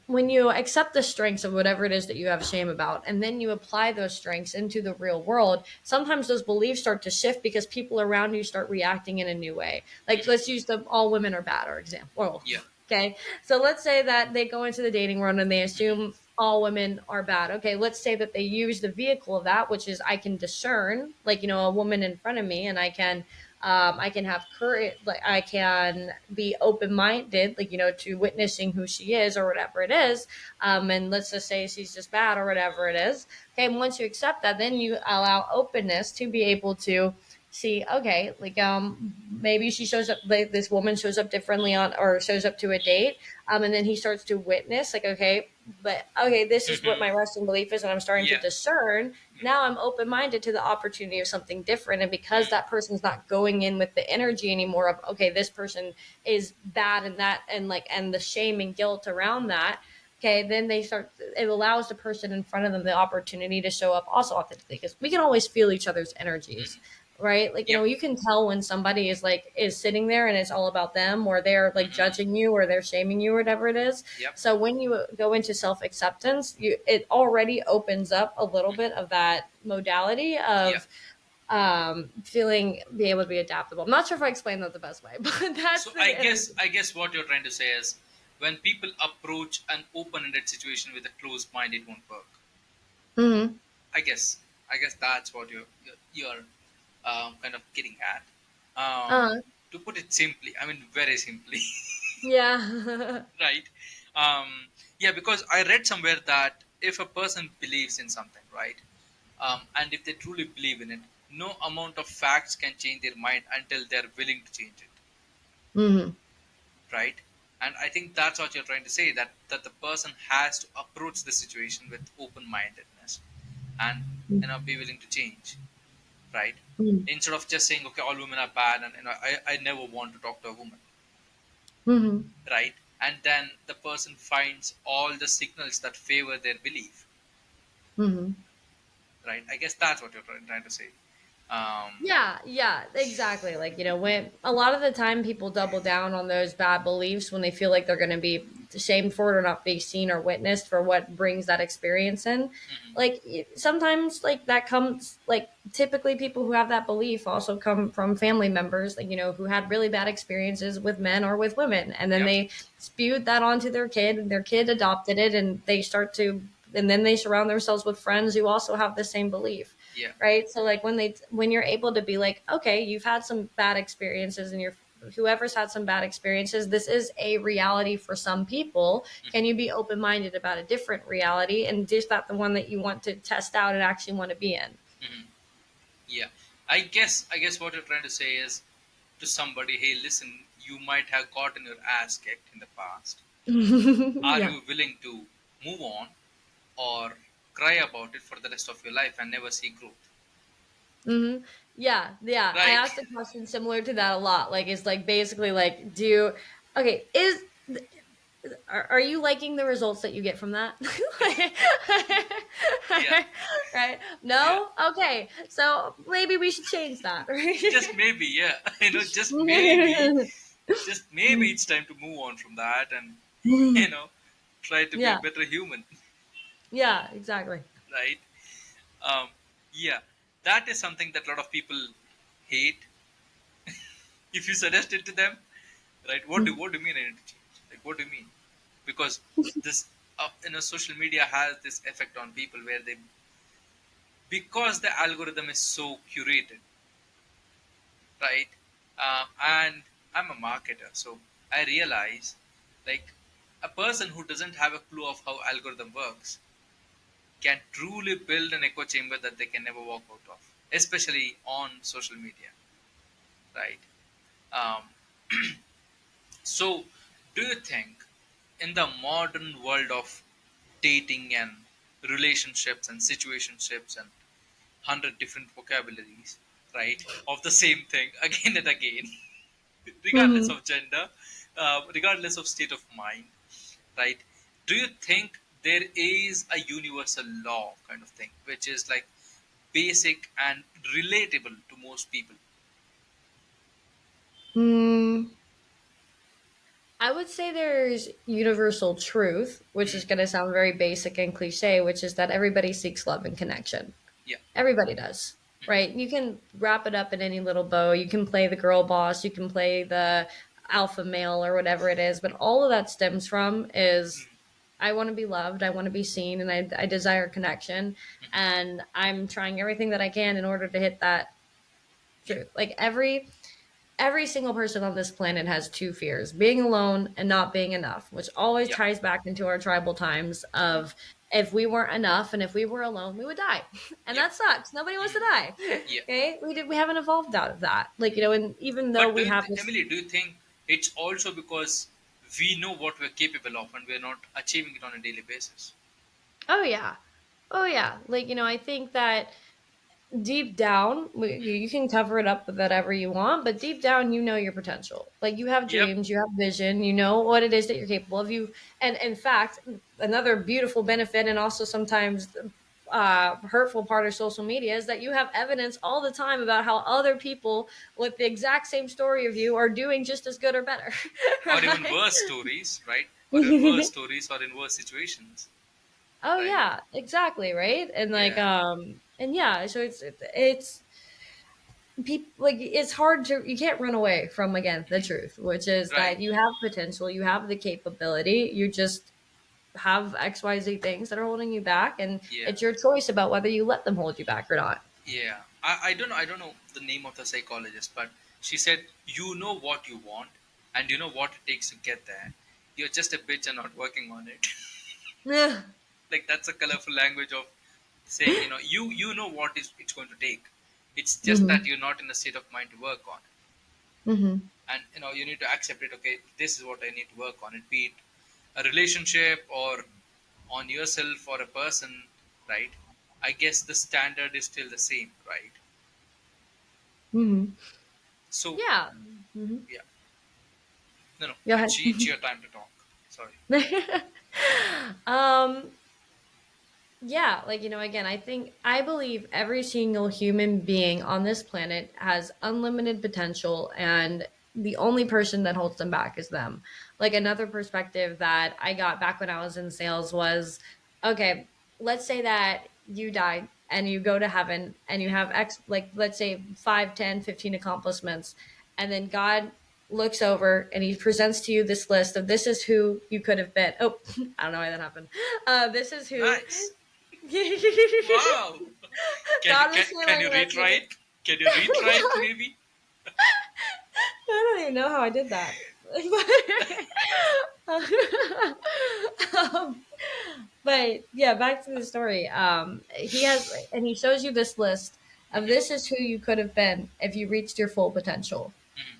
Speaker 2: when you accept the strengths of whatever it is that you have shame about, and then you apply those strengths into the real world, sometimes those beliefs start to shift because people around you start reacting in a new way. Like,
Speaker 1: Mhm.
Speaker 2: let's use the all women are bad or example. Oh,
Speaker 1: Yeah.
Speaker 2: okay. So let's say that they go into the dating world and they
Speaker 1: Mhm.
Speaker 2: assume all women are bad. Okay, let's say that they use the vehicle of that, which is I can discern, like, a woman in front of me, and I can have courage, like I can be open minded, like, to witnessing who she is or whatever it is. And let's just say she's just bad or whatever it is. Okay, and once you accept that, then you allow openness to be able to see, okay, like, maybe she shows up, like this woman shows up differently on, or shows up to a date, and then he starts to witness, like, okay, but okay, this is what
Speaker 1: Mhm.
Speaker 2: my resting belief is, and I'm starting to
Speaker 1: Yeah.
Speaker 2: discern.
Speaker 1: Mhm.
Speaker 2: Now I'm open minded to the opportunity of something different, and because
Speaker 1: Mhm.
Speaker 2: that person's not going in with the energy anymore of, okay, this person is bad, and that, and like, and the shame and guilt around that. Okay, then they start, it allows the person in front of them the opportunity to show up also authentically, because we can always feel each other's energies,
Speaker 1: Mhm.
Speaker 2: right? Like,
Speaker 1: Yep.
Speaker 2: you can tell when somebody is like, is sitting there and it's all about them, or they're like
Speaker 1: Mhm.
Speaker 2: judging you, or they're shaming you, or whatever it is.
Speaker 1: Yep.
Speaker 2: So when you go into self-acceptance, it already opens up a little bit of that modality
Speaker 1: Yeah.
Speaker 2: of feeling, be able to be adaptable. I'm not sure if I explained that the best way, but that's
Speaker 1: So
Speaker 2: the
Speaker 1: I
Speaker 2: energy.
Speaker 1: guess I guess what you're trying to say is when people approach an open-ended situation with a closed mind, it won't work.
Speaker 2: Mm-hmm.
Speaker 1: I guess that's what you're kind of getting at.
Speaker 2: uh
Speaker 1: To put it simply, I mean very simply,
Speaker 2: yeah.
Speaker 1: right? Yeah, because I read somewhere that if a person believes in something, right, and if they truly believe in it, no amount of facts can change their mind until they're willing to change it,
Speaker 2: Mm-hmm.
Speaker 1: right? And I think that's what you're trying to say, that the person has to approach the situation with open-mindedness and be willing to change, right?
Speaker 2: Mm-hmm.
Speaker 1: Instead of just saying, okay, all women are bad, and I never want to talk to a woman,
Speaker 2: Mm-hmm.
Speaker 1: right? And then the person finds all the signals that favor their belief,
Speaker 2: Mm-hmm.
Speaker 1: right? I guess that's what you're trying to say. um
Speaker 2: Yeah, yeah, exactly. Like, when a lot of the time people double down on those bad beliefs when they feel like they're going to be shamed for it or not be seen or witnessed for what brings that experience in.
Speaker 1: mhm.
Speaker 2: Like, sometimes, like, that comes, like, typically people who have that belief also come from family members, like, who had really bad experiences with men or with women. And then
Speaker 1: Yep.
Speaker 2: they spewed that onto their kid, and their kid adopted it, and they start to, and then they surround themselves with friends who also have the same belief,
Speaker 1: Yeah.
Speaker 2: right? So like when you're able to be like, okay, you've had some bad experiences, and you're, whoever's had some bad experiences, this is a reality for some people. Can you
Speaker 1: Mhm.
Speaker 2: be open minded about a different reality, and is that the one that you want to test out and actually want to be in?
Speaker 1: Mhm. Yeah, I guess what you're trying to say is to somebody, hey, listen, you might have gotten your ass kicked in the past. Are
Speaker 2: Yeah.
Speaker 1: you willing to move on, or cry about it for the rest of your life and never see growth?
Speaker 2: Yeah, yeah. I
Speaker 1: Right?
Speaker 2: asked a question similar to that a lot. Like, it's like basically like, do, okay, is are you liking the results that you get from that?
Speaker 1: Yeah,
Speaker 2: Right?
Speaker 1: yeah.
Speaker 2: No? Okay. So maybe we should change that,
Speaker 1: Just
Speaker 2: right?
Speaker 1: maybe, yeah. Just maybe it's time to move on from that and you know try to be a
Speaker 2: Yeah.
Speaker 1: better human,
Speaker 2: Yeah, exactly.
Speaker 1: right? Um, yeah, that is something that a lot of people hate. If you suggest it to them, right? What do you mean I need to change? Like, what do you mean? Because this, social media has this effect on people where they, because the algorithm is so curated, right? And I'm a marketer, so I realize, like, a person who doesn't have a clue of how algorithm works can truly build an echo chamber that they can never walk out of, especially on social media, right? Um, so, do you think in the modern world of dating and relationships and situationships and 100 different vocabularies, right, of the same thing again and again, regardless
Speaker 2: Hmm.
Speaker 1: of gender, regardless of state of mind, right? Do you think there is a universal law kind of thing, which is like basic and relatable to most people?
Speaker 2: Mm, I would say there's universal truth, which is
Speaker 1: Mhm.
Speaker 2: going to sound very basic and cliche, which is that everybody seeks love and connection.
Speaker 1: Yeah.
Speaker 2: Everybody does,
Speaker 1: Mhm.
Speaker 2: right? You can wrap it up in any little bow. You can play the girl boss, you can play the alpha male or whatever it is, but all of that stems from is
Speaker 1: Mhm.
Speaker 2: I want to be loved, I want to be seen, and I desire connection.
Speaker 1: Mhm.
Speaker 2: And I'm trying everything that I can in order to hit that
Speaker 1: Yeah.
Speaker 2: truth. Like every single person on this planet has two fears: being alone and not being enough, which always
Speaker 1: Yeah.
Speaker 2: ties back into our tribal times
Speaker 1: Mhm.
Speaker 2: of if we weren't enough and if we were alone, we would die. And
Speaker 1: Yeah.
Speaker 2: that sucks. Nobody wants to
Speaker 1: Mhm.
Speaker 2: die.
Speaker 1: Yeah.
Speaker 2: Okay? We haven't evolved out of that. Like, and even though
Speaker 1: But
Speaker 2: we have this.
Speaker 1: Emily, do you think it's also because we know what we're capable of and we're not achieving it on a daily basis?
Speaker 2: Oh yeah. Oh yeah. Like, I think that deep down, you can cover it up with whatever you want, but deep down, you know your potential. Like you have
Speaker 1: Yep.
Speaker 2: dreams, you have vision, you know what it is that you're capable of. And in fact, another beautiful benefit, and also sometimes hurtful part of social media is that you have evidence all the time about how other people with the exact same story of you are doing just as good or better,
Speaker 1: Or even
Speaker 2: right?
Speaker 1: worse stories, right? Or even worse stories or in worse situations,
Speaker 2: Oh
Speaker 1: right?
Speaker 2: yeah, exactly, right? And like
Speaker 1: Yeah.
Speaker 2: and yeah, so it's people like it's hard to you can't run away from again the
Speaker 1: Mhm.
Speaker 2: truth, which is
Speaker 1: Right.
Speaker 2: that you have potential, you have the capability, you just have XYZ things that are holding you back, and
Speaker 1: Yeah.
Speaker 2: it's your choice about whether you let them hold you back or not.
Speaker 1: Yeah. I don't know the name of the psychologist, but she said you know what you want and you know what it takes to get there. You're just a bitch and not working on it.
Speaker 2: Yeah.
Speaker 1: Like that's a colorful language of saying, you know what is it's going to take. It's just that
Speaker 2: Hmm.
Speaker 1: you're not in a state of mind to work on it.
Speaker 2: Hmm.
Speaker 1: And you need to accept it. Okay, this is what I need to work on it, be it a relationship or on yourself or a person, right? I guess the standard is still the same, right?
Speaker 2: Hmm.
Speaker 1: So
Speaker 2: Yeah. Hmm.
Speaker 1: yeah, no, no,
Speaker 2: Go ahead.
Speaker 1: it's your time to talk. Sorry.
Speaker 2: um Yeah, like, again, I believe every single human being on this planet has unlimited potential, and the only person that holds them back is them. Like, another perspective that I got back when I was in sales was okay, let's say that you died and you go to heaven and you have X, like, let's say 5, 10, 15 accomplishments, and then God looks over and he presents to you this list of this is who you could have been. Oh, I don't know why that happened. This is who
Speaker 1: Nice.
Speaker 2: God
Speaker 1: Wow. Can you
Speaker 2: was
Speaker 1: can
Speaker 2: feeling
Speaker 1: you
Speaker 2: like
Speaker 1: read right? Can you read right maybe?
Speaker 2: I don't even know how I did that. um, but yeah, back to the story. He has, and he shows you this list of this is who you could have been if you reached your full potential.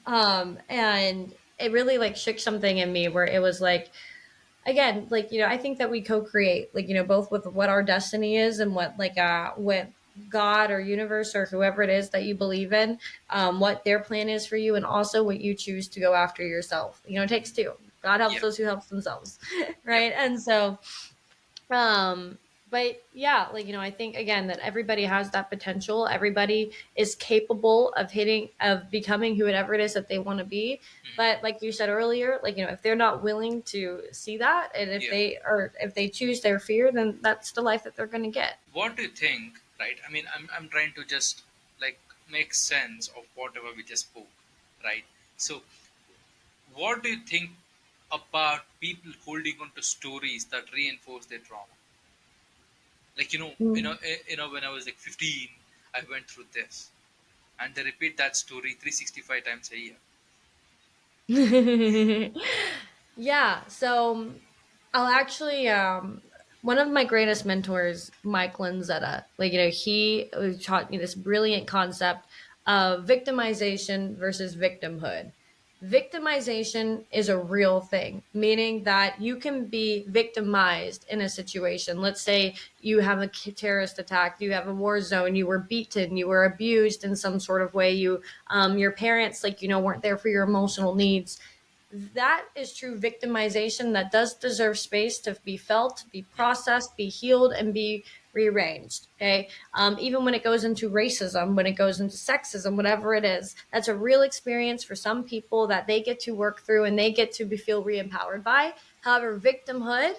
Speaker 2: And it really like shook something in me where it was like, again, like, I think that we co-create, like, both with what our destiny is and what God or universe or whoever it is that you believe in, what their plan is for you, and also what you choose to go after yourself. It takes two. God helps
Speaker 1: Yep.
Speaker 2: those who helps themselves,
Speaker 1: Yep.
Speaker 2: right? And so, um, but yeah, like, I think again that everybody has that potential. Everybody is capable of becoming whoever it is that they want to be.
Speaker 1: Mhm.
Speaker 2: But like you said earlier, like, if they're not willing to see that, and
Speaker 1: Yeah.
Speaker 2: if they choose their fear, then that's the life that they're going to get.
Speaker 1: What do you think? Right. I mean, I'm trying to just like make sense of whatever we just spoke. Right. So, what do you think about people holding on to stories that reinforce their trauma? Like
Speaker 2: Mm.
Speaker 1: when I was like 15, I went through this, and they repeat that story 365 times a year.
Speaker 2: Yeah, so I'll actually one of my greatest mentors, Mike Lanzetta, like, he taught me this brilliant concept of victimization versus victimhood. Victimization is a real thing, meaning that you can be victimized in a situation. Let's say you have a terrorist attack, you have a war zone, you were beaten, you were abused in some sort of way, your parents, like, weren't there for your emotional needs. That is true victimization that does deserve space to be felt, be processed, be healed, and be rearranged. Okay. Even when it goes into racism, when it goes into sexism, whatever it is, that's a real experience for some people that they get to work through and they get to feel re-empowered by. However, victimhood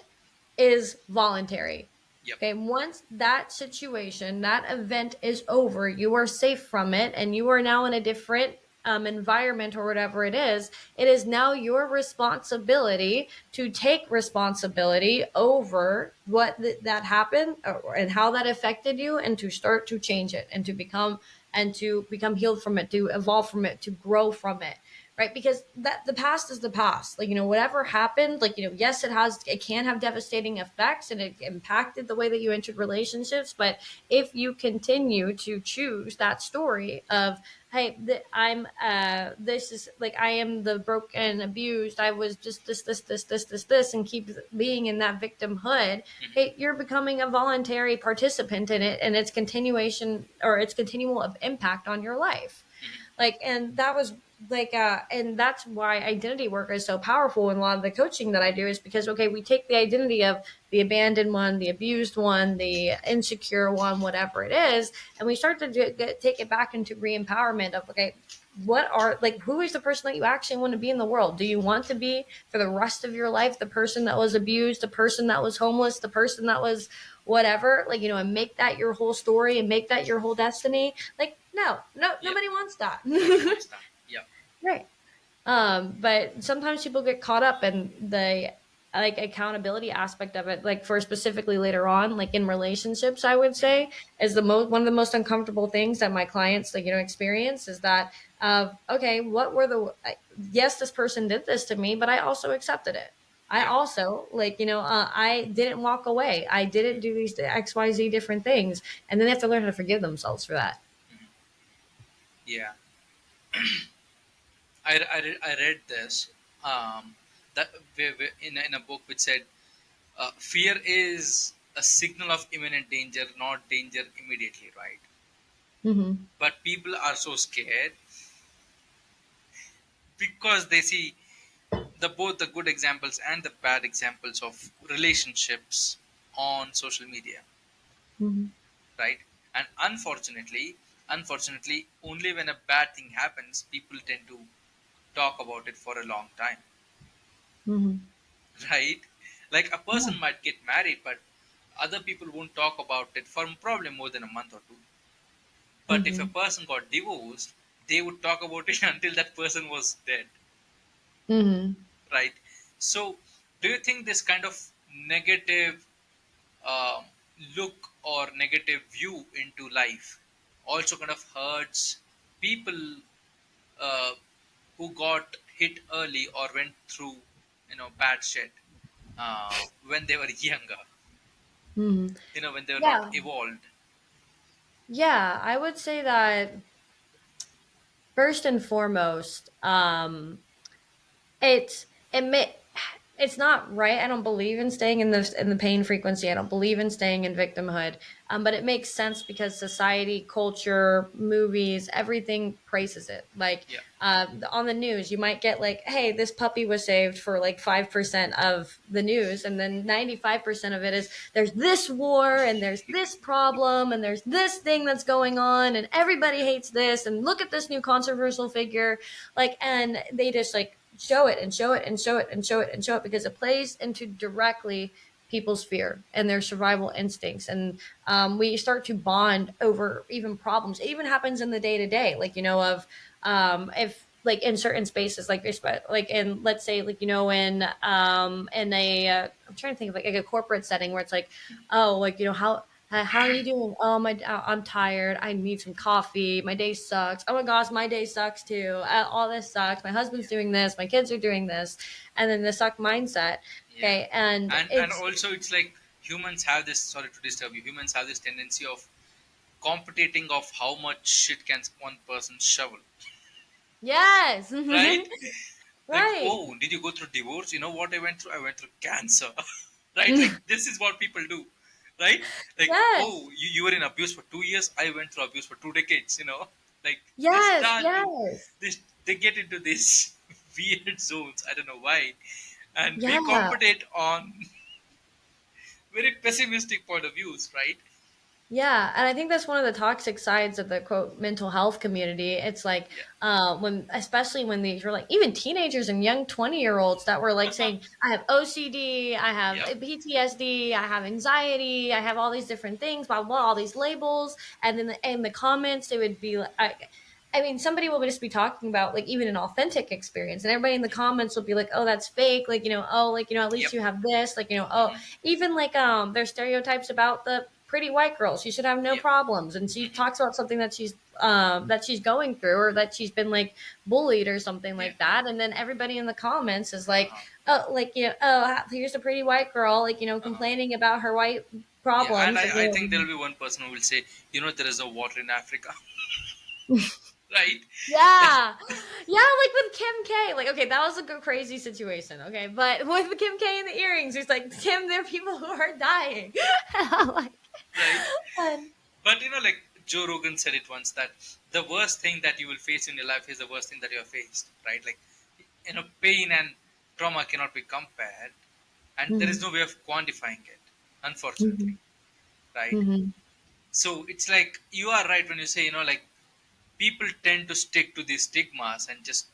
Speaker 2: is voluntary.
Speaker 1: Yep.
Speaker 2: Okay, once that situation, that event is over, you are safe from it, and you are now in a different environment or whatever it is. It is now your responsibility to take responsibility over that happened, and how that affected you, and to start to change it, and to become healed from it, to evolve from it, to grow from it, right? Because that the past is the past. Like, whatever happened, like, yes, it can have devastating effects, and it impacted the way that you entered relationships. But if you continue to choose that story of, hey, this is like, I am the broken, abused, I was just this, and keep being in that victimhood,
Speaker 1: Hmm.
Speaker 2: hey, you're becoming a voluntary participant in it, and its continuation, or its continual of impact on your life.
Speaker 1: Hmm.
Speaker 2: Like, and that was like and that's why identity work is so powerful in a lot of the coaching that I do, is because, okay, we take the identity of the abandoned one, the abused one, the insecure one, whatever it is, and we start to take it back into re-empowerment of, okay, who is the person that you actually want to be in the world? Do you want to be, for the rest of your life, the person that was abused, the person that was homeless, the person that was whatever, like, and make that your whole story and make that your whole destiny? Like, no, no,
Speaker 1: Yep.
Speaker 2: nobody wants that.
Speaker 1: Nobody wants that. Yeah.
Speaker 2: Right. But sometimes people get caught up in the, like, accountability aspect of it, like, for specifically later on, like in relationships, I would say,
Speaker 1: Hmm.
Speaker 2: is one of the most uncomfortable things that my clients, like, experience, is that of, okay, what were yes, this person did this to me, but I also accepted it. I
Speaker 1: Yeah.
Speaker 2: also, like, I didn't walk away. I didn't do these XYZ different things. And then they have to learn how to forgive themselves for that.
Speaker 1: Hmm. Yeah. I read this, that in a book which said, fear is a signal of imminent danger, not danger immediately, right?
Speaker 2: Mm-hmm.
Speaker 1: But people are so scared because they see both the good examples and the bad examples of relationships on social media,
Speaker 2: Mm-hmm.
Speaker 1: right? And unfortunately, only when a bad thing happens, people tend to talk about it for a long time.
Speaker 2: Mm-hmm.
Speaker 1: Right? Like a
Speaker 2: Yeah.
Speaker 1: person might get married, but other people won't talk about it for probably more than a month or two. But if a
Speaker 2: Mm-hmm.
Speaker 1: person got divorced, they would talk about it until that person was dead.
Speaker 2: Mm-hmm.
Speaker 1: Right? So, do you think this kind of negative um, look or negative view into life also kind of hurts people uh, who got hit early or went through bad shit when they were younger,
Speaker 2: Mm-hmm.
Speaker 1: when they were not
Speaker 2: Yeah.
Speaker 1: evolved?
Speaker 2: Yeah, I would say that first and foremost, it's it may, it's not right. I don't believe in staying in the pain frequency. I don't believe in staying in victimhood. But it makes sense because society, culture, movies, everything praises it. Like
Speaker 1: Yeah.
Speaker 2: on the news, you might get like, "Hey, this puppy was saved," for like 5% of the news, and then 95% of it is there's this war and there's this problem and there's this thing that's going on and everybody
Speaker 1: Yeah.
Speaker 2: hates this and look at this new controversial figure, like, and they just like show it and show it and show it and show it and show it because it plays into directly people's fear and their survival instincts. And we start to bond over even problems. It even happens in the day to day, like, of if like in certain spaces, like in, let's say, like, in a I'm trying to think of like a corporate setting where it's like, oh, like, how are you doing? Oh, I'm tired. I need some coffee. My day sucks. Oh my gosh, my day sucks too. All this sucks. My husband's
Speaker 1: Yeah.
Speaker 2: doing this. My kids are doing this, and then the suck mindset.
Speaker 1: Yeah.
Speaker 2: Okay, and
Speaker 1: And
Speaker 2: it's
Speaker 1: also it's like humans have this, sorry to disturb you, humans have this tendency of competing of how much shit can one person shovel,
Speaker 2: yes,
Speaker 1: right? Like,
Speaker 2: right,
Speaker 1: oh, did you go through divorce? You know what I went through? I went through cancer. Right? Like, this is what people do, right? Like,
Speaker 2: yes,
Speaker 1: oh, you were in abuse for 2 years. I went through abuse for 2 decades. Like, they
Speaker 2: yes,
Speaker 1: start to,
Speaker 2: yes,
Speaker 1: they get into this weird zones. I don't know why. And we
Speaker 2: yeah.
Speaker 1: compete on very pessimistic point of views, right?
Speaker 2: Yeah, and I think that's one of the toxic sides of the quote mental health community. It's like
Speaker 1: Yeah.
Speaker 2: when, especially when these were like even teenagers and young 20-year olds that were like saying, "I have OCD, I have
Speaker 1: Yep.
Speaker 2: PTSD, I have anxiety, I have all these different things, blah blah, blah, all these labels." And then in the comments, they would be like, I mean, somebody will just be talking about like even an authentic experience, and everybody in the comments will be like, "Oh, that's fake," like, "Oh, like, at least
Speaker 1: Yep.
Speaker 2: you have this," like, "Oh,"
Speaker 1: Hmm.
Speaker 2: even like there's stereotypes about the pretty white girl. She should have no
Speaker 1: Yep.
Speaker 2: problems. And she
Speaker 1: Hmm.
Speaker 2: talks about something that she's going through, or that she's been like bullied or something
Speaker 1: Yeah.
Speaker 2: like that. And then everybody in the comments is like,
Speaker 1: Uh-huh.
Speaker 2: oh, like, oh, here's a pretty white girl, like,
Speaker 1: Uh-huh.
Speaker 2: complaining about her white
Speaker 1: Yeah, and
Speaker 2: problems, like,
Speaker 1: I think there will be one person who will say, there is a water in Africa, right? That,
Speaker 2: yeah, yeah, like with Kim K. Like, okay, that was a good, crazy situation. Okay, but with Kim K and the earrings, it's like, Tim, there are people who are dying. I'm like,
Speaker 1: right?
Speaker 2: and,
Speaker 1: But like Joe Rogan said it once, that the worst thing that you will face in your life is the worst thing that you have faced, right? Like, pain and trauma cannot be compared, and there is
Speaker 2: mhm,
Speaker 1: no way of quantifying it, unfortunately,
Speaker 2: mhm,
Speaker 1: right?
Speaker 2: mhm.
Speaker 1: So it's like you are right when you say, like, people tend to stick to these stigmas and just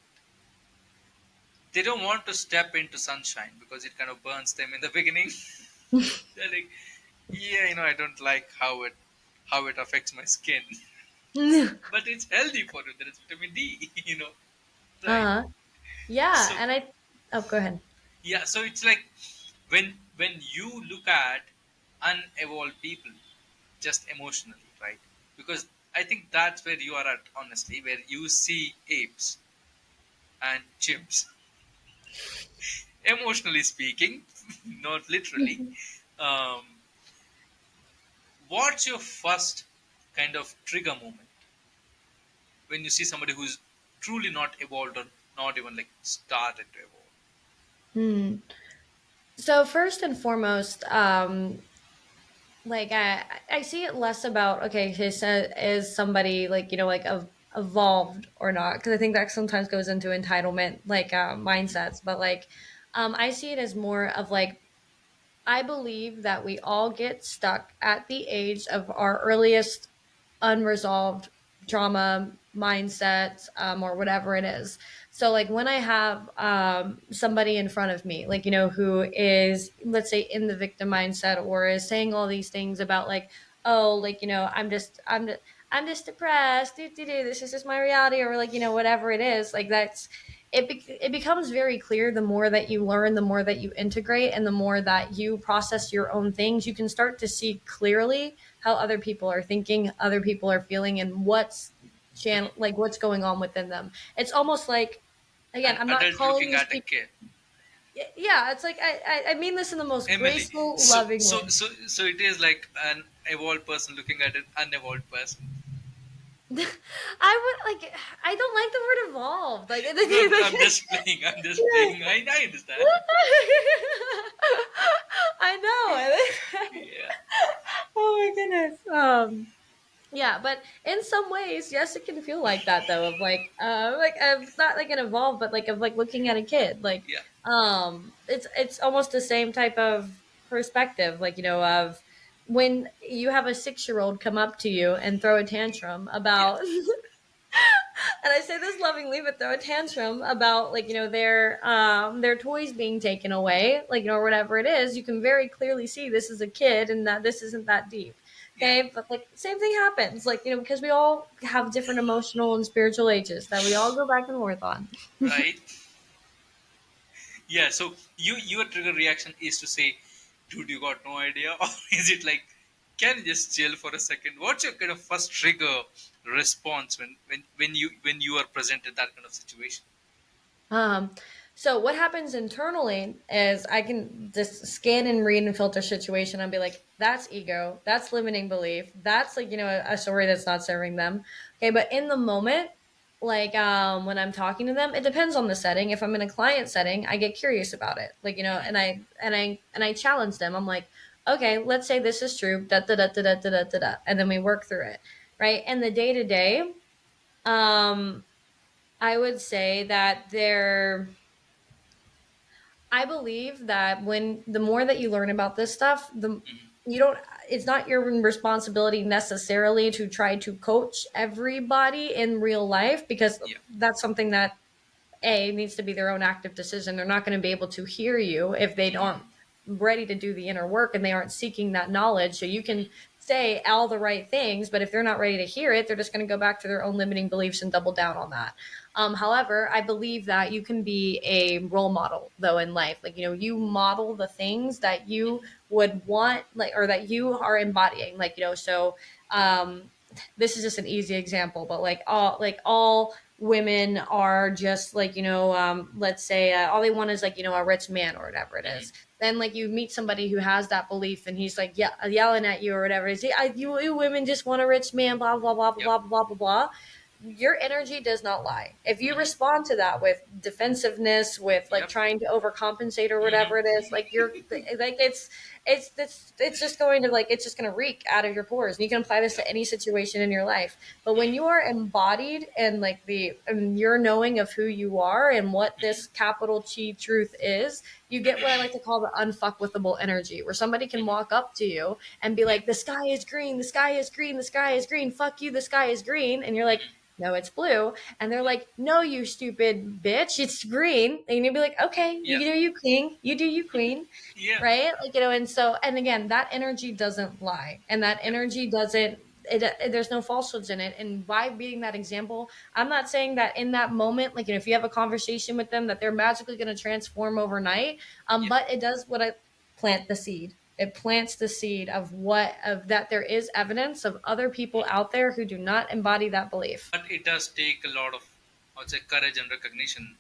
Speaker 1: they don't want to step into sunshine because it kind of burns them in the beginning. They're like, yeah, I don't like how it affects my skin, but it's healthy for you. There is vitamin D, right?
Speaker 2: Uh-huh. Yeah,
Speaker 1: So
Speaker 2: and oh, go ahead.
Speaker 1: yeah, so it's like when you look at unevolved people, just emotionally, right? Because I think that's where you are at, honestly, where you see apes and chimps, emotionally speaking, not literally. Um, what's your first kind of trigger moment when you see somebody who's truly not evolved or not even like started to evolve?
Speaker 2: Hmm. So first and foremost, like I see it less about, okay, is somebody like, like evolved or not, because I think that sometimes goes into entitlement, like mindsets. But like, I see it as more of like, I believe that we all get stuck at the age of our earliest unresolved trauma mindsets, or whatever it is. So like when I have somebody in front of me, like, who is, let's say, in the victim mindset, or is saying all these things about like, oh, like, I'm just depressed, this is just my reality, or like, whatever it is, like that's it becomes very clear. The more that you learn, the more that you integrate, and the more that you process your own things, you can start to see clearly how other people are thinking, other people are feeling, and
Speaker 1: Mhm.
Speaker 2: what's going on within them. It's almost like, again,
Speaker 1: An
Speaker 2: I'm not
Speaker 1: adult
Speaker 2: calling
Speaker 1: looking
Speaker 2: these
Speaker 1: at a
Speaker 2: people.
Speaker 1: kid.
Speaker 2: Yeah, it's like I mean this in the most
Speaker 1: Emily.
Speaker 2: graceful,
Speaker 1: So
Speaker 2: loving
Speaker 1: so
Speaker 2: way.
Speaker 1: so so it is like an evolved person looking at an unevolved person.
Speaker 2: I would like. I don't like the word evolved. Like,
Speaker 1: No, I'm just playing. I'm just playing. I understand.
Speaker 2: I know.
Speaker 1: Yeah.
Speaker 2: Oh my goodness. Yeah, but in some ways, yes, it can feel like that though. Of like of not like an evolved, but like of like looking at a kid. Like,
Speaker 1: Yeah.
Speaker 2: it's almost the same type of perspective. Like, of when you have a 6-year-old come up to you and throw a tantrum
Speaker 1: Yeah.
Speaker 2: about, and I say this lovingly, but throw a tantrum about like their toys being taken away, like or whatever it is. You can very clearly see this is a kid and that this isn't that deep.
Speaker 1: Yeah.
Speaker 2: Okay, but like same thing happens, like because we all have different emotional and spiritual ages that we all go back and forth on.
Speaker 1: Right. Yeah. So your trigger reaction is to say, dude, you got no idea, or is it like, can you just chill for a second? What's your kind of first trigger response when you are presented that kind of situation?
Speaker 2: Um, so what happens internally is I can just scan and read and filter situation and be like, that's ego, that's limiting belief, that's like, a story that's not serving them. Okay, but in the moment, like when I'm talking to them, it depends on the setting. If I'm in a client setting, I get curious about it. Like, and I challenge them. I'm like, okay, let's say this is true, da da da da da da da da, da, and then we work through it. Right. And the day to day, um, I would say that I believe that when the more that you learn about this stuff, the
Speaker 1: Hmm.
Speaker 2: you don't it's not your responsibility necessarily to try to coach everybody in real life, because
Speaker 1: Yeah.
Speaker 2: that's something that needs to be their own active decision. They're not going to be able to hear you if they aren't
Speaker 1: Hmm.
Speaker 2: ready to do the inner work and they aren't seeking that knowledge. So you can say all the right things, but if they're not ready to hear it, they're just going to go back to their own limiting beliefs and double down on that. However, I believe that you can be a role model though in life. Like, you model the things that you would want, like, or that you are embodying. Like, this is just an easy example, but like all women are just like, let's say all they want is like, a rich man or whatever it
Speaker 1: Hmm.
Speaker 2: is. Then like you meet somebody who has that belief and he's like, yeah, yelling at you or whatever it is. Yeah, you women just want a rich man, blah blah blah blah
Speaker 1: Yep.
Speaker 2: blah blah blah blah. Your energy does not lie. If you
Speaker 1: Hmm.
Speaker 2: respond to that with defensiveness, with like
Speaker 1: Yep.
Speaker 2: trying to overcompensate or
Speaker 1: Hmm.
Speaker 2: whatever it is, like you're like it's just going to like it's just going to reek out of your pores. And you can apply this
Speaker 1: Yep.
Speaker 2: to any situation in your life. But when
Speaker 1: Hmm.
Speaker 2: you are embodied and like and your knowing of who you are and what this capital Chi truth is, you get what I like to call the unfuckwithable energy, where somebody can
Speaker 1: Hmm.
Speaker 2: walk up to you and be
Speaker 1: Yep.
Speaker 2: like, the sky is green, the sky is green, the sky is green, fuck you, the sky is green. And you're like, no, it's blue. And they're
Speaker 1: Yep.
Speaker 2: like, no, you stupid bitch, it's green. And you'd be like, okay, you
Speaker 1: Yeah.
Speaker 2: do you, queen. You do you, queen.
Speaker 1: Yeah.
Speaker 2: Right? Like, and so, and again, that energy doesn't lie. And that
Speaker 1: Yep.
Speaker 2: energy doesn't, there's no falsehoods in it. And by being that example, I'm not saying that in that moment, like, if you have a conversation with them, that they're magically going to transform overnight.
Speaker 1: Yep.
Speaker 2: But it does what I plant the seed. It plants the seed of that there is evidence of other people out there who do not embody that belief.
Speaker 1: But it does take a lot of, I would say, courage and recognition,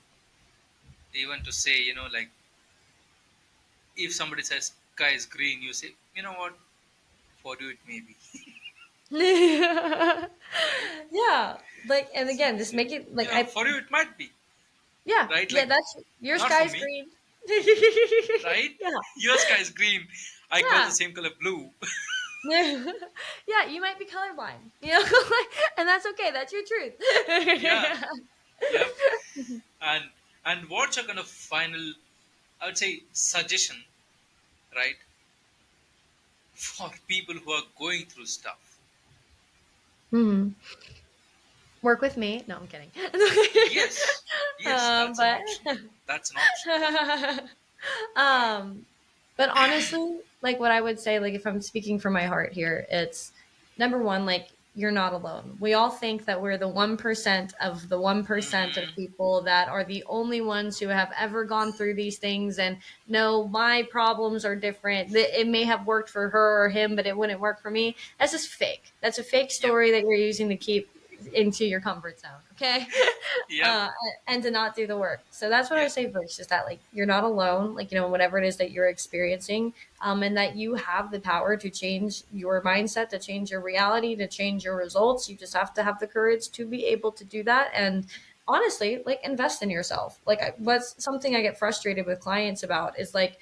Speaker 1: even to say, like, if somebody says sky is green, you say, you know what, for you it may be.
Speaker 2: Yeah,
Speaker 1: Right.
Speaker 2: like, and
Speaker 1: So,
Speaker 2: again, just make it like
Speaker 1: yeah, for you it might be.
Speaker 2: yeah,
Speaker 1: Right,
Speaker 2: yeah,
Speaker 1: like,
Speaker 2: that's your
Speaker 1: not for
Speaker 2: sky's
Speaker 1: me.
Speaker 2: green.
Speaker 1: Right.
Speaker 2: Yeah,
Speaker 1: Your sky is green, I call the
Speaker 2: yeah.
Speaker 1: same color blue.
Speaker 2: Yeah, you might be colorblind, and that's okay. That's your truth.
Speaker 1: Yeah. Yep. And what's your kind of final, I would say, suggestion, right, for people who are going through stuff?
Speaker 2: Hmm. Work with me. No, I'm kidding.
Speaker 1: Yes. Yes, that's an
Speaker 2: But
Speaker 1: option. That's an option. Right.
Speaker 2: um, but honestly, like what I would say, like if I'm speaking from my heart here, it's number one, like you're not alone. We all think that we're the 1% of the 1% of
Speaker 1: Hmm.
Speaker 2: people that are the only ones who have ever gone through these things. And no, my problems are different. It may have worked for her or him, but it wouldn't work for me. That's just fake. That's a fake
Speaker 1: Yep.
Speaker 2: story that you're using to keep into your comfort zone. Okay.
Speaker 1: Yep.
Speaker 2: uh, and to not do the work. So that's what I
Speaker 1: Yep.
Speaker 2: say first, is that like you're not alone, like, whatever it is that you're experiencing, and that you have the power to change your mindset, to change your reality, to change your results. You just have to have the courage to be able to do that. And honestly, like, invest in yourself. Like, what's something I get frustrated with clients about is like,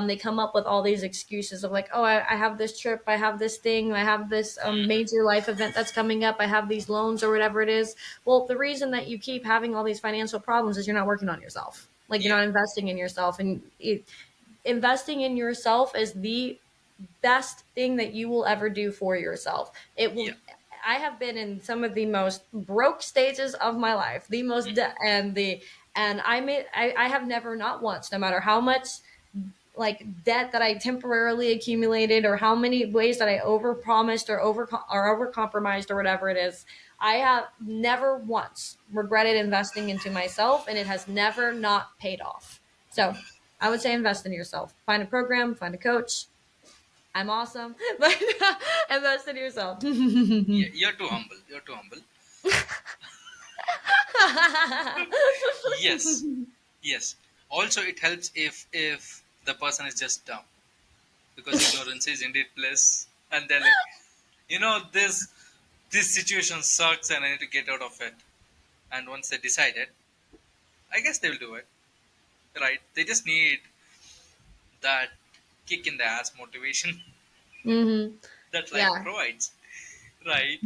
Speaker 2: they come up with all these excuses of like, oh, I have this trip, I have this thing, I have this major life event that's coming up, I have these loans or whatever it is. Well, the reason that you keep having all these financial problems is you're not working on yourself. Like, you're
Speaker 1: Yep.
Speaker 2: not investing in yourself. And investing in yourself is the best thing that you will ever do for yourself. It will.
Speaker 1: Yep.
Speaker 2: I have been in some of the most broke stages of my life, the most and I have never, not once, no matter how much like debt that I temporarily accumulated, or how many ways that I overpromised or overcompromised or whatever it is, I have never once regretted investing into myself, and it has never not paid off. So I would say invest in yourself. Find a program, find a coach. I'm awesome, but invest in yourself.
Speaker 1: Yeah, you're too humble. You're too humble. Yes. Yes. Also, it helps if the person is just dumb, because ignorance is indeed bliss, and they're like, this situation sucks, and I need to get out of it. And once they decide it, I guess they will do it. Right? They just need that kick in the ass motivation
Speaker 2: Hmm.
Speaker 1: that life
Speaker 2: Yeah.
Speaker 1: provides. Right?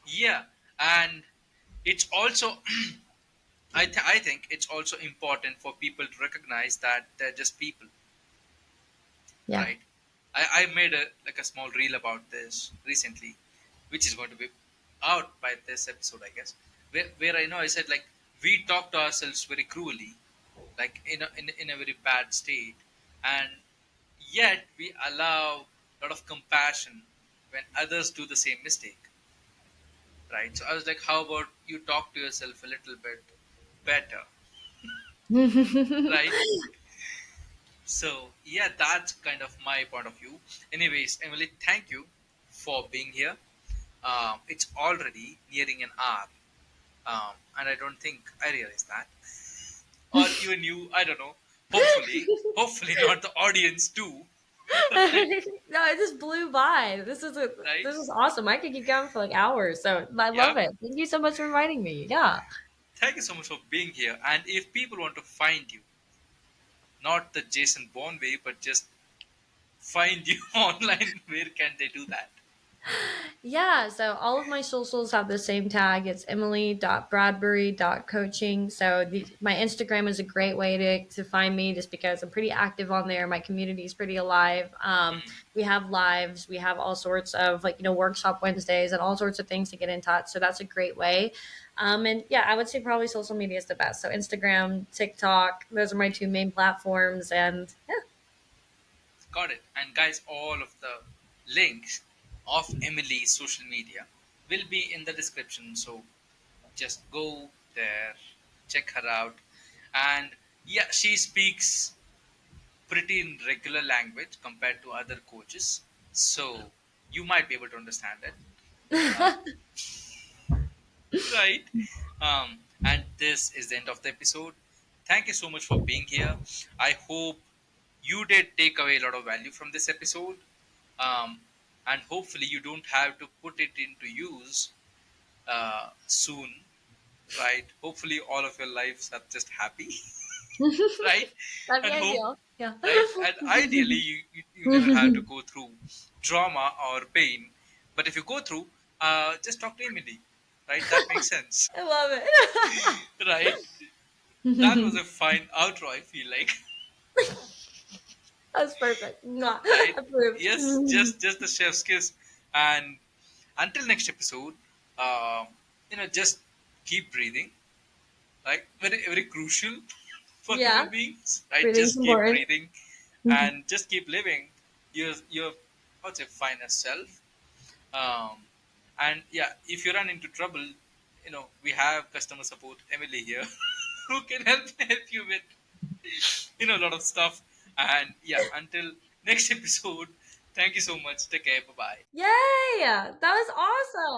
Speaker 1: Yeah. And it's also I think it's also important for people to recognize that they're just people,
Speaker 2: Yeah.
Speaker 1: right? I made a small reel about this recently, which is going to be out by this episode, I guess. Where I said, like, we talk to ourselves very cruelly, like in a very bad state, and yet we allow a lot of compassion when others do the same mistake, right? So I was like, how about you talk to yourself a little bit better, right? So yeah, that's kind of my point of view. Anyways, Emily, thank you for being here. It's already nearing an hour, and I don't think I realized that, or even you. I don't know. Hopefully not the audience too. Right,
Speaker 2: No, it just blew by.
Speaker 1: right.
Speaker 2: This is awesome. I could keep going for like hours. So I love
Speaker 1: Yeah.
Speaker 2: it. Thank you so much for inviting me. Yeah.
Speaker 1: Thank you so much for being here. And if people want to find you, not the Jason Bourne way, but just find you online, where can they do that?
Speaker 2: Yeah, so all of my socials have the same tag. It's emily.bradbury.coaching. So my Instagram is a great way to find me, just because I'm pretty active on there. My community is pretty alive. We have lives, we have all sorts of, like, workshop Wednesdays and all sorts of things to get in touch. So that's a great way. And yeah, I would say probably social media is the best. So Instagram, TikTok, those are my two main platforms. And yeah.
Speaker 1: Got it. And guys, all of the links of Emily's social media will be in the description. So just go there, check her out. And yeah, she speaks pretty in regular language compared to other coaches. So you might be able to understand it. Uh, right. And this is the end of the episode. Thank you so much for being here. I hope you did take away a lot of value from this episode. Um, and hopefully you don't have to put it into use soon, right? Hopefully all of your lives are just happy, right?
Speaker 2: That'd be
Speaker 1: And hope,
Speaker 2: ideal. Yeah.
Speaker 1: right? And ideally you never have to go through trauma or pain. But if you go through, just talk to Emily, right? That makes sense,
Speaker 2: I love
Speaker 1: right? That was
Speaker 2: it.
Speaker 1: a fine outro, I feel like.
Speaker 2: That's perfect. Mwah.
Speaker 1: Right?
Speaker 2: Approved.
Speaker 1: Yes, just the chef's kiss. And until next episode, um, just keep breathing. Right? Very very crucial for
Speaker 2: Yeah,
Speaker 1: human beings. Right?
Speaker 2: breathing's
Speaker 1: Just keep
Speaker 2: important.
Speaker 1: breathing, and just keep living your I would say finest self. Um, and yeah, if you run into trouble, we have customer support Emily here who can help you with a lot of stuff. And yeah, until next episode, thank you so much. Take care. Bye bye.
Speaker 2: Yay! That was awesome.